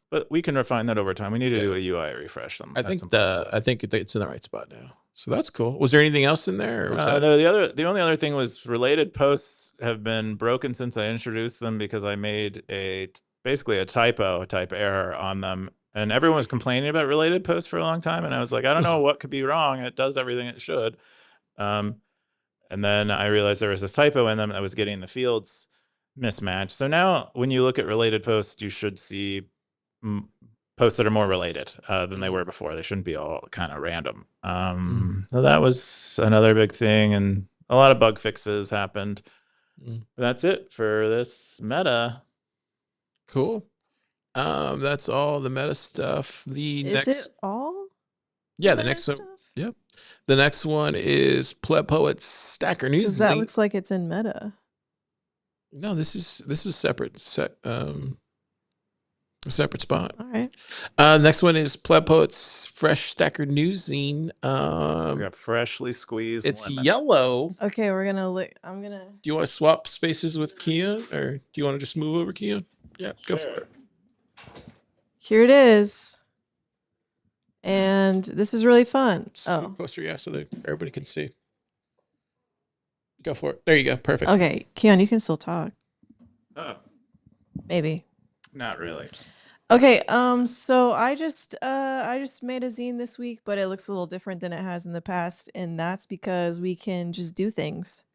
But we can refine that over time. We need to do a UI refresh. I think it's in the right spot now. So that's cool. Was there anything else in there? Or was that- the only other thing was related posts have been broken since I introduced them because I made basically a type error on them, and everyone was complaining about related posts for a long time, and I was like, I don't know what could be wrong. It does everything it should. And then I realized there was this typo in them that was getting the fields mismatched. So now when you look at related posts, you should see posts that are more related than they were before. They shouldn't be all kind of random. So that was another big thing, and a lot of bug fixes happened. That's it for this meta. Cool. That's all the meta stuff. Is it all? Yeah, the meta next one. stuff? Yep. The next one is PlebPoet Stacker News 'Cause that Zine. looks like it's in meta. No, this is separate. A separate spot. All right. Next one is PlebPoet's Fresh Stacker News Zine. We got freshly squeezed. It's lemon. yellow. Okay, we're gonna look. I'm gonna. Do you want to swap spaces with Keyan, or do you want to just move over, Keyan? Yeah, go for it. Here it is. And this is really fun. Scoot closer, yeah, so that everybody can see. Go for it. There you go. Perfect. Okay, Keyan, you can still talk. Oh, Maybe. not really. Okay, so I just made a zine this week, but it looks a little different than it has in the past, and that's because we can just do things.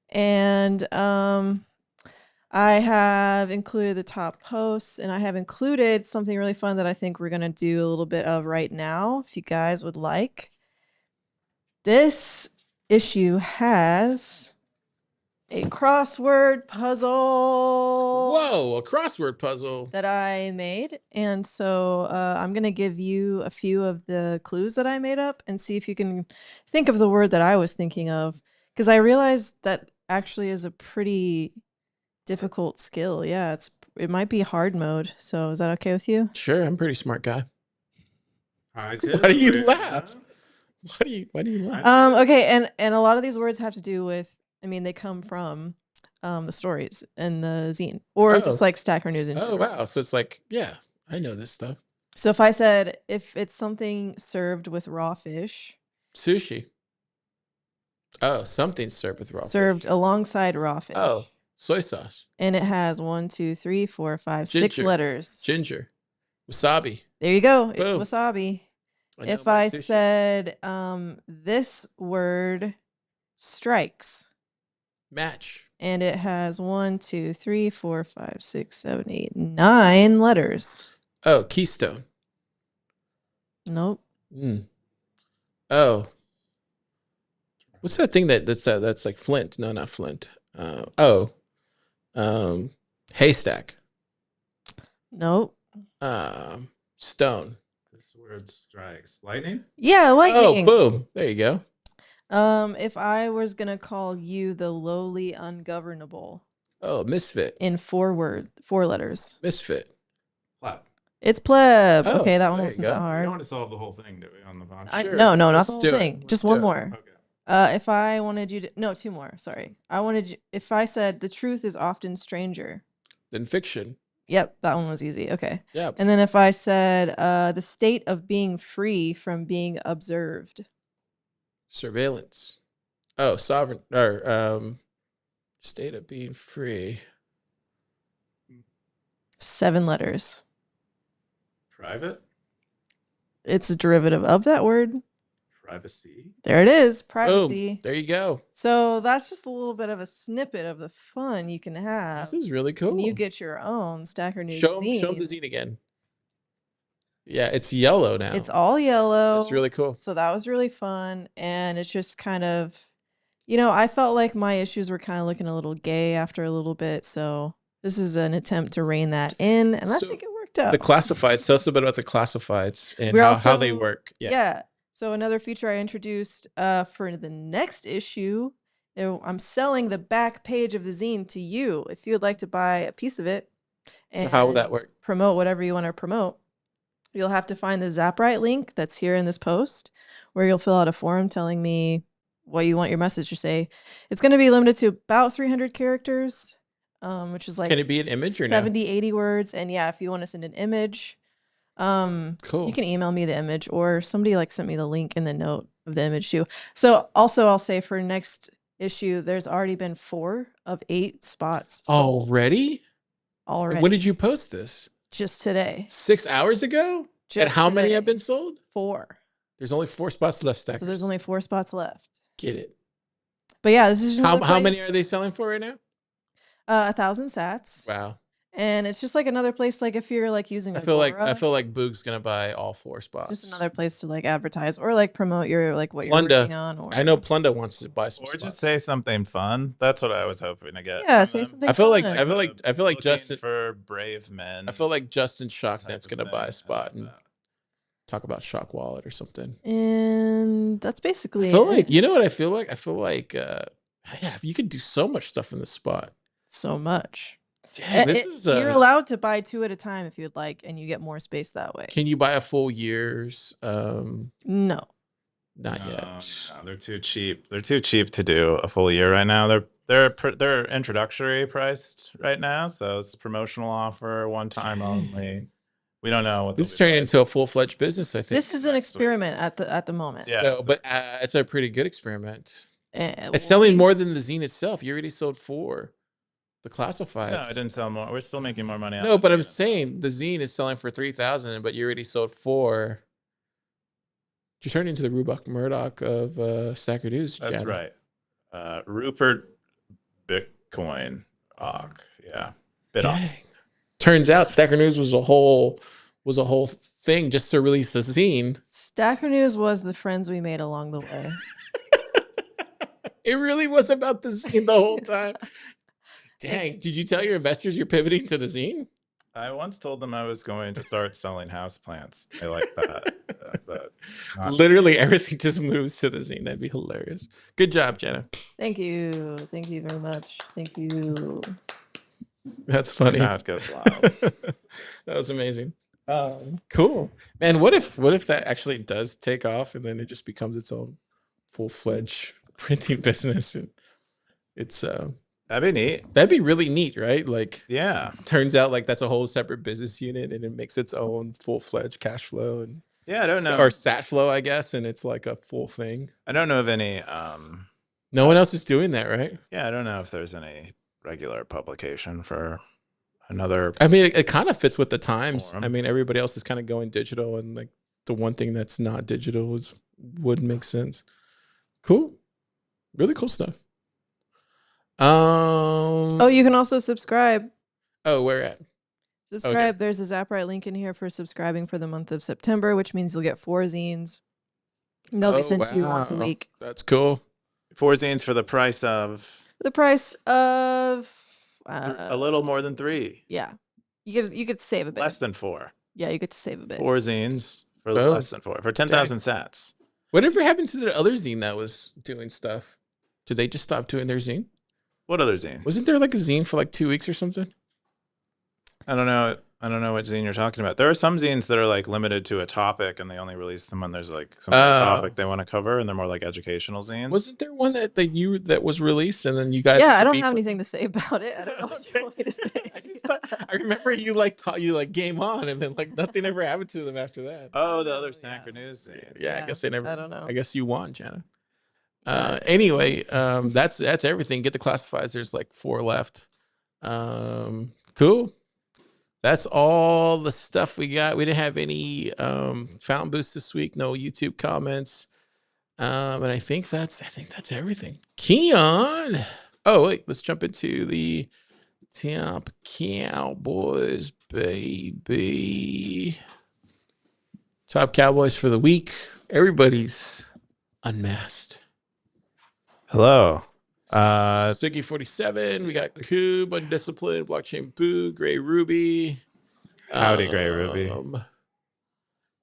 And I have included the top posts, and I have included something really fun that I think we're gonna do a little bit of right now, if you guys would like. This issue has a crossword puzzle. Whoa, a crossword puzzle. That I made. And so I'm going to give you a few of the clues that I made up and see if you can think of the word that I was thinking of. Because I realized that actually is a pretty difficult skill. Yeah, it might be hard mode. So is that okay with you? Sure, I'm a pretty smart guy. Why Why do you laugh? Why do you laugh? Okay, and a lot of these words have to do with, I mean, they come from the stories and the zine, or just like Stacker News in general. Wow. So it's like, yeah, I know this stuff. So if I said, if it's something served with raw fish. Sushi. Oh, something served with raw fish. Served alongside raw fish. Oh, soy sauce. And it has 1, 2, 3, 4, 5, 6 letters. Ginger. Wasabi. There you go. Boom. It's wasabi. If I said this word strikes. Match. And it has 1, 2, 3, 4, 5, 6, 7, 8, 9 letters. Oh, keystone. Nope. Oh. What's that thing that's like flint? No, not flint. Haystack. Nope. Stone. This word strikes. Lightning? Yeah, lightning. Oh, boom. There you go. If I was gonna call you the lowly ungovernable. Oh, misfit. In 4 letters. Misfit. Pleb. It's pleb. Oh, okay, that one wasn't that hard. We don't want to solve the whole thing, do we, on the podcast? Sure. No, not the whole thing. Just one more. Okay. If I wanted you to, no, 2 more. Sorry. If I said the truth is often stranger. Then fiction. Yep, that one was easy. Okay. Yep. And then if I said the state of being free from being observed. Surveillance. Oh, sovereign or state of being free. 7 letters. Private? It's a derivative of that word. Privacy. There it is. Privacy. Boom. There you go. So that's just a little bit of a snippet of the fun you can have. This is really cool. When you get your own Stacker News zine. Show them the zine again. Yeah, it's yellow now. It's all yellow. It's really cool. So that was really fun. And it's just kind of, I felt like my issues were kind of looking a little gay after a little bit. So this is an attempt to rein that in. And I think it worked out. The classifieds. Tell us a bit about the classifieds and how they work. Yeah. So another feature I introduced for the next issue, I'm selling the back page of the zine to you if you would like to buy a piece of it. And so how will that work? Promote whatever you want to promote. You'll have to find the Zaprite link that's here in this post where you'll fill out a form telling me what you want your message to say. It's going to be limited to about 300 characters, which is like, can it be an image or 70, 80 words? And yeah, if you want to send an image, cool. You can email me the image, or somebody sent me the link in the note of the image too. So also I'll say for next issue, there's already been 4 of 8 spots. Already? Already. When did you post this? Just today. 6 hours ago? And how many have been sold? 4. There's only 4 spots left, Stackers. So there's only 4 spots left. Get it. But yeah, this is how many are they selling for right now? 1,000 sats. Wow. And it's just like another place, like if you're using I feel like Boog's gonna buy all 4 spots. Just another place to advertise or promote your what you're working on. Or I know Plunda wants to buy some or spots. just say something fun. That's what I was hoping to get. Yeah, say something. I feel fun. like Justin for brave men. I feel like Justin Shocknet's gonna buy a spot and talk about Shock Wallet or something. And that's basically I feel like what I feel like? I feel like you could do so much stuff in this spot. So much. Dang, you're allowed to buy 2 at a time if you'd like, and you get more space that way. Can you buy a full year's? No. Not yet. No, they're too cheap. They're too cheap to do a full year right now. They're introductory priced right now, so it's a promotional offer, one time only. We don't know what this is turning into a full-fledged business. I think this is an experiment at the moment. Yeah, so, but it's a pretty good experiment. It's We'll selling see. more than the zine itself. You already sold 4. The classifieds. No, I didn't sell more. We're still making more money. No, but I'm saying the zine is selling for 3,000, but you already sold 4. You're turning into the Rupert Murdoch of Stacker News. That's Jen. right. Rupert Bitcoin. Yeah. Dang. Turns out Stacker News was a whole thing just to release a zine. Stacker News was the friends we made along the way. It really was about the zine the whole time. Dang, did you tell your investors you're pivoting to the zine? I once told them I was going to start selling houseplants. I like that. But literally everything just moves to the zine. That'd be hilarious. Good job, Jenna. Thank you. Thank you very much. Thank you. That's funny. Now it goes wild. That was amazing. Cool, man. What if that actually does take off and then it just becomes its own full-fledged printing business? And it's That'd be neat. that'd be really neat, right? Like, Yeah. turns out like that's a whole separate business unit and it makes its own full-fledged cash flow and Yeah, I don't know. or sat flow, I guess, and it's like a full thing. I don't know of any No one else is doing that, right? yeah, I don't know if there's any regular publication for another. I mean, it kind of fits with the times. Forum. I mean, everybody else is kind of going digital, and like the one thing that's not digital would make sense. Cool, really cool stuff. Oh, you can also subscribe. Oh, where at? Subscribe. There's a Zapprite link in here for subscribing for the month of September, which means you'll get 4 zines. And they'll be sent to you once a week. That's cool. 4 zines for the price of The price of a little more than 3. yeah, you get to save a bit. Less than 4. Yeah, you get to save a bit. 4 zines for Oh. less than 4 for 10,000 sats. Whatever happened to the other zine that was doing stuff? Did they just stop doing their zine? What other zine? Wasn't there like a zine for like 2 weeks or something? I don't know. I don't know what zine you're talking about. There are some zines that are like limited to a topic, and they only release them when there's like some topic they want to cover, and they're more like educational zines. Wasn't there one that was released and then you guys? Yeah, I don't have anything to say about it. I don't know what you want me to say. I just thought, I remember you like taught you like game on, and then like nothing ever happened to them after that. Oh, the other Stacker News zine. Yeah, I guess they never. I don't know. I guess you won, Jenna. Anyway, that's everything. Get the classifieds. There's like 4 left. Cool. That's all the stuff we got. We didn't have any fountain boosts this week. No YouTube comments. And I think that's everything. Keyan. Oh wait, let's jump into the top Cowboys, baby. Top Cowboys for the week. Everybody's unmasked. Hello. Siggy 47. We got Cube, Undisciplined, Blockchain Boo, Gray Ruby. Howdy, Gray Ruby.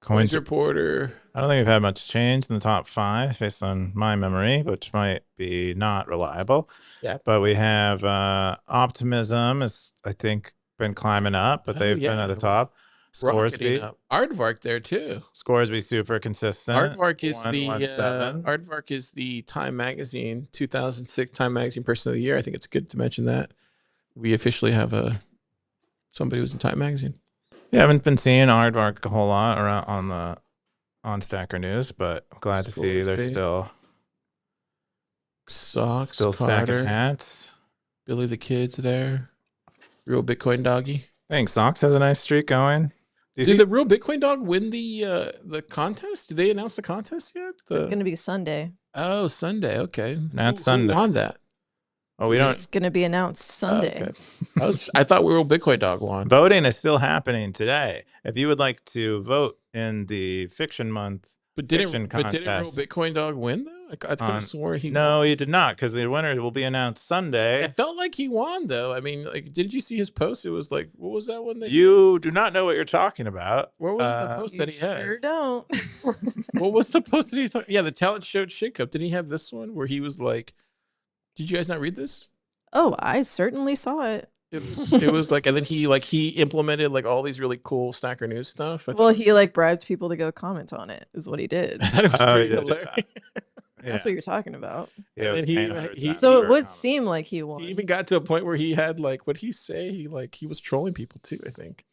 Coins Reporter. I don't think we've had much change in the top 5 based on my memory, which might be not reliable. Yeah. But we have Optimism is, I think, been climbing up, but they've been at the top. Scoresby. Aardvark there too. Scoresby super consistent. Aardvark is 117. Aardvark is the Time Magazine 2006 Time Magazine Person of the Year. I think it's good to mention that we officially have somebody who's in Time Magazine. Yeah, I haven't been seeing Aardvark a whole lot around on Stacker News, but I'm glad to see they're still stacking hats. Billy the Kid's there. Real Bitcoin Doggy. I think Socks has a nice streak going. Did the Real Bitcoin Dog win the contest? Did they announce the contest yet? It's going to be Sunday. Oh, Sunday. Okay. Not Sunday. Who won that? Oh, we don't. It's going to be announced Sunday. Okay. I thought Real Bitcoin Dog won. Voting is still happening today. If you would like to vote in the Fiction Month fiction contest, didn't Real Bitcoin Dog win though? I could have sworn he. No, he did not, because the winner will be announced Sunday. It felt like he won though. I mean, like, did you see his post? It was like, what was that one? You do not know what you're talking about. Where was the post that he had? Sure don't. What was the post that he talked? Yeah, the talent show Shakeup. Didn't he have this one where he was like, "Did you guys not read this?" Oh, I certainly saw it. It was like, and then he implemented like all these really cool Stacker News stuff. Well, he like bribed people to go comment on it. Is what he did. I thought it was pretty hilarious. That's what you're talking about. Yeah, so it would seem like he won. He even got to a point where he had like, what'd he say? He was trolling people too, I think.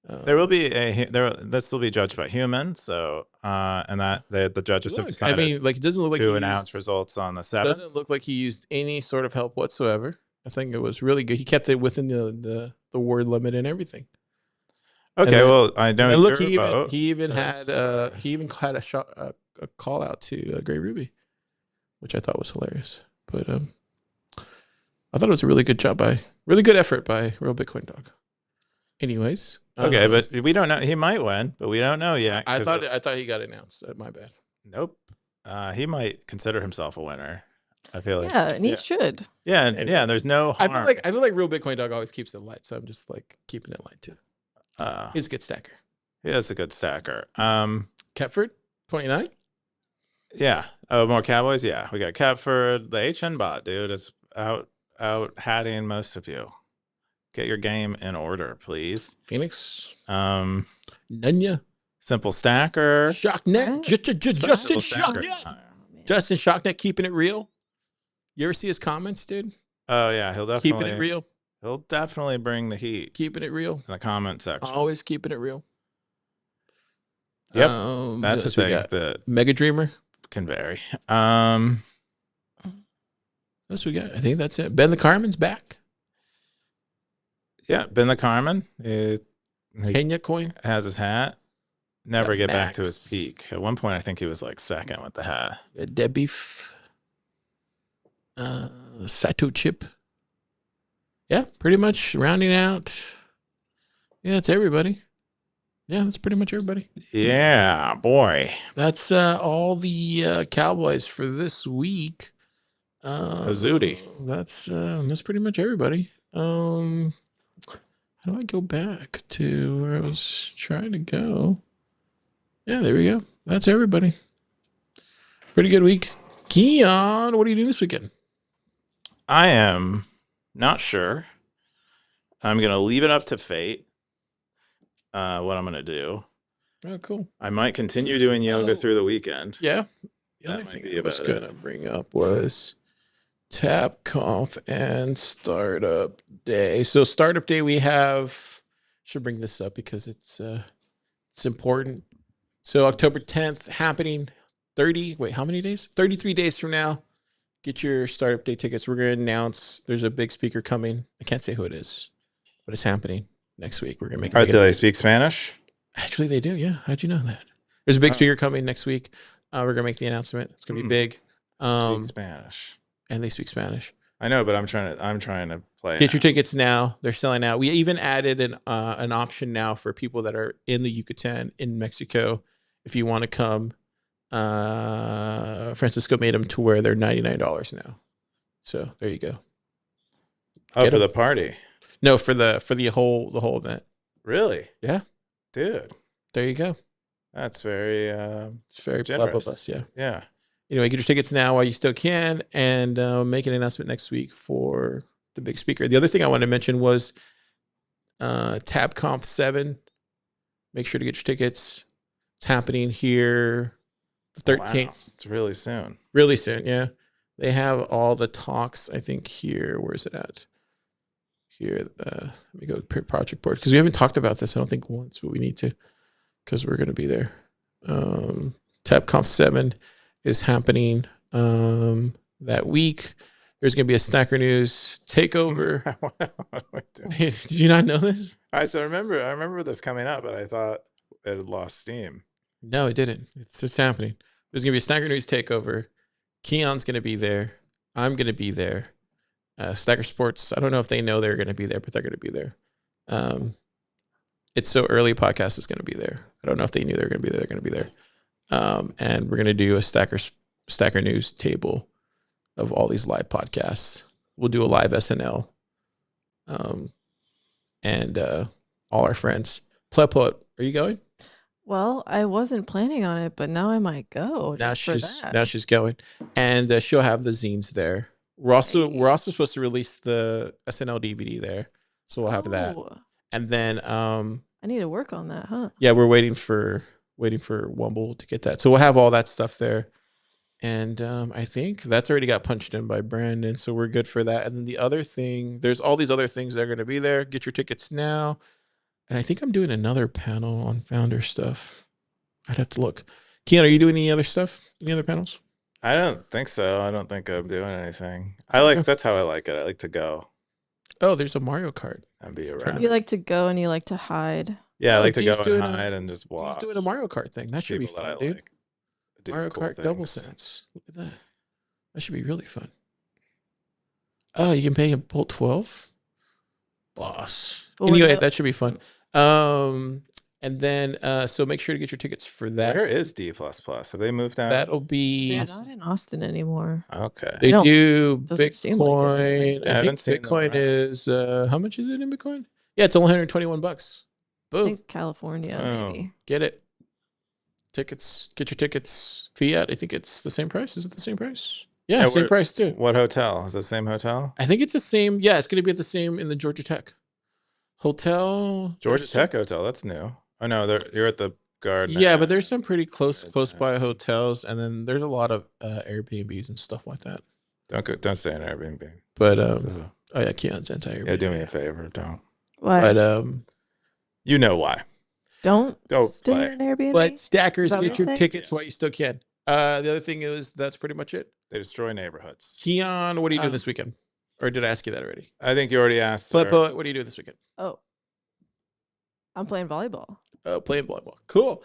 There will be this will be judged by humans, so and that the judges have decided. I mean, like, it doesn't look like to announce results on the 7th. Doesn't look like he used any sort of help whatsoever. I think it was really good. He kept it within the word limit and everything. Okay, then, well, I know. And look, he even had a call out to Gray Ruby, which I thought was hilarious. But I thought it was a really good effort by Real Bitcoin Dog. Anyways, okay, but we don't know. He might win, but we don't know yet. I thought he got announced. My bad. Nope. He might consider himself a winner. I feel like and he should. Yeah, and there's no harm. I feel like Real Bitcoin Dog always keeps it light, so I'm just like keeping it light too. He's a good stacker. He is a good stacker. Ketford, 29. Yeah. Oh, more Cowboys. Yeah, we got Catford. The HN bot, dude, is out hatting most of you. Get your game in order, please. Phoenix. Nunya. Simple Stacker. Shocknet. Justin Shocknet. Justin Shocknet keeping it real. You ever see his comments, dude? Oh yeah, he'll definitely keeping it real. He'll definitely bring the heat. Keeping it real in the comment section. Always keeping it real. Yep, that's a thing that Mega Dreamer can vary. That's what we got. I think that's it. Ben the Carmen's back. Yeah, Ben the Carmen. Kenya coin has his hat. Never get Max. back to his peak. At one point, I think he was like second with the hat. Dead Beef. Sato Chip. Yeah, pretty much rounding out. Yeah, that's everybody. Yeah, that's pretty much everybody. Yeah, boy. That's all the Cowboys for this week. Zooty. That's pretty much everybody. How do I go back to where I was trying to go? Yeah, there we go. That's everybody. Pretty good week. Keyan, what are you doing this weekend? I am not sure. I'm going to leave it up to fate. What I'm going to do. Oh, cool. I might continue doing yoga through the weekend. Yeah. The other thing I was going to bring up was TapConf and Startup Day. So Startup Day we have, should bring this up because it's important. So October 10th happening, how many days? 33 days from now. Get your Startup Day tickets. We're going to announce there's a big speaker coming. I can't say who it is, but it's happening next week. We're going to make it. Do they speak Spanish? Actually, they do. Yeah. How'd you know that? There's a big speaker coming next week. We're going to make the announcement. It's going to be big. Speak Spanish. And they speak Spanish. I know, but I'm trying to play. Get your tickets now. They're selling out. We even added an option now for people that are in the Yucatan in Mexico. If you want to come, Francisco made them to where they're $99 now. So there you go. Oh, for the party? No, for the whole event. Really? Yeah, dude. There you go. That's very it's very generous of us. Yeah. Yeah. Anyway, get your tickets now while you still can, and make an announcement next week for the big speaker. The other thing I wanted to mention was TabConf 7. Make sure to get your tickets. It's happening here the 13th. Wow. It's really soon. Really soon, yeah. They have all the talks, I think, here. Where is it at? Here. Let me go to project board, because we haven't talked about this, I don't think, once, but we need to, because we're going to be there. TabConf 7 is happening that week. There's going to be a Stacker News takeover. Did you not know this? I remember this coming up, but I thought it had lost steam. No, it didn't. It's just happening. There's going to be a Stacker News takeover. Keyan's going to be there. I'm going to be there. Stacker Sports, I don't know if they know they're going to be there, but they're going to be there. It's So Early podcast is going to be there. I don't know if they knew they were going to be there. They're going to be there. And we're going to do a Stacker News table of all these live podcasts. We'll do a live SNL. And all our friends. PlebPoet, are you going? Well, I wasn't planning on it, but now I might go. Now she's going. And she'll have the zines there. We're also supposed to release the SNL DVD there. So we'll have that. And then I need to work on that, huh? Yeah, we're waiting for Wumbo to get that. So we'll have all that stuff there. And I think that's already got punched in by Brandon. So we're good for that. And then the other thing, there's all these other things that are going to be there. Get your tickets now. And I think I'm doing another panel on founder stuff. I'd have to look. Keyan, are you doing any other stuff? Any other panels? I don't think so. I don't think I'm doing anything. That's how I like it. I like to go. Oh, there's a Mario Kart. And be around. You like to go and you like to hide. Yeah, I like to go and hide and just watch. He's doing a Mario Kart thing. That should be fun, dude. Like. Mario Kart double sense. Look at that. That should be really fun. Oh, you can pay him Bolt 12? Boss. Anyway, that should be fun. And then, so make sure to get your tickets for that. Where is D++? Have they moved out? That'll be... They're not in Austin anymore. Okay. They do Bitcoin. Like I think Bitcoin is... how much is it in Bitcoin? Yeah, it's only $121. I Boom. think California, Oh. maybe. Get it. Tickets. Get your tickets. Fiat. I think it's the same price. Is it the same price? Yeah, Yeah, same price too. What hotel? Is it the same hotel? I think it's the same. Yeah, it's going to be at the same in the Georgia Tech hotel. Georgia Tech Hotel. That's new. Oh no, you're at the Garden. Yeah, but there's some pretty close by hotels, and then there's a lot of Airbnbs and stuff like that. Don't stay in an Airbnb. But oh yeah, Keyan's anti-Airbnb. Yeah, do me a favor. Don't. Why? But you know why. Don't stay play. in an Airbnb. But stackers, Is that get what your you're saying? tickets while you still can. The other thing is that's pretty much it. They destroy neighborhoods. Keyan, what do you do this weekend? Or did I ask you that already? I think you already asked. her. PlebPoet, what do you do this weekend? Oh, I'm playing volleyball. Oh, playing volleyball. Cool.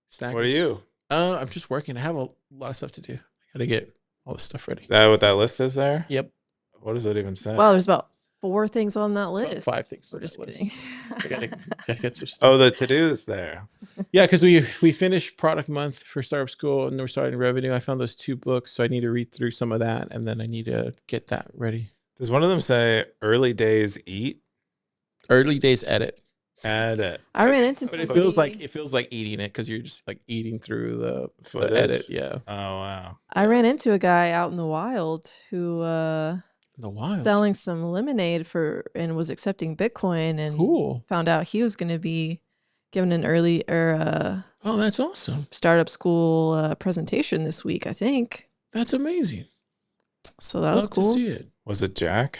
Stackers. What are you? I'm just working. I have a lot of stuff to do. I gotta get all this stuff ready. Is that what that list is there? Yep. What does it even say? Well, there's about 4 things on that list. 5 things. We're on just that list. kidding. I gotta get some stuff. Oh, the to-dos there. Yeah, because we finished product month for Startup School and we're starting revenue. I found those 2 books, so I need to read through some of that, and then I need to get that ready. Does one of them say early days eat? Early days edit. Edit. I ran into But it somebody. feels like eating it because you're just like eating through the Footage? edit. Yeah. Oh wow. I ran into a guy out in the wild who In the wild. selling some lemonade and was accepting Bitcoin, and Cool. found out he was going to be giving an early Oh, that's awesome. startup school presentation this week, I think. That's amazing. So that was Love cool. to see it. Was it Jack?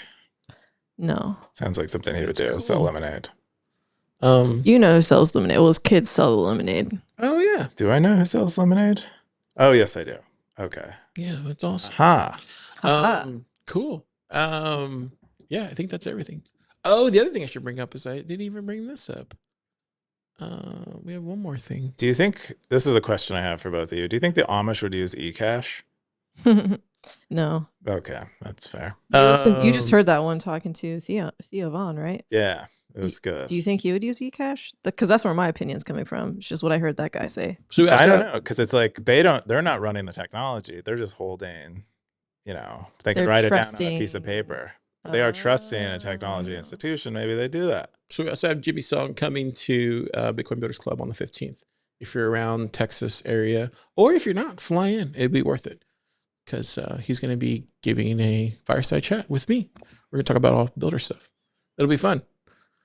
No, Sounds like something he would That's do. cool. Sell lemonade. you know who sells lemonade? Well, his kids sell the lemonade. Oh yeah. Do I know who sells lemonade? Oh yes, I do. Okay. Yeah, that's awesome. Ha. Ha-ha. Cool. Yeah, I think that's everything. Oh, the other thing I should bring up is I didn't even bring this up. We have one more thing. Do you think this is a question I have for both of you? Do you think the Amish would use eCash? No. Okay, that's fair. You just heard that one talking to Theo Vaughn, right? Yeah, it was good. Do you think he would use eCash? Because that's where my opinion's coming from. It's just what I heard that guy say. So I don't know, because it's like they're not running the technology. They're just holding, they They're can write it down on a trusting- piece of paper. If they are trusting a technology institution, maybe they do that. So we also have Jimmy Song coming to Bitcoin Builders Club on the 15th. If you're around Texas area, or if you're not, fly in. It'd be worth it. Because he's going to be giving a fireside chat with me. We're going to talk about all builder stuff. It'll be fun.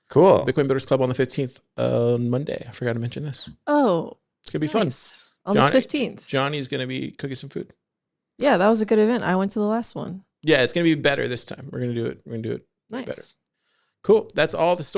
Cool. Bitcoin Builders Club on the 15th on Monday. I forgot to mention this. Oh, It's going to be nice. fun. On the 15th. Johnny's going to be cooking some food. Yeah, that was a good event. I went to the last one. Yeah, it's going to be better this time. We're going to do it. We're going to do it way Nice. better. Cool. That's all the stories.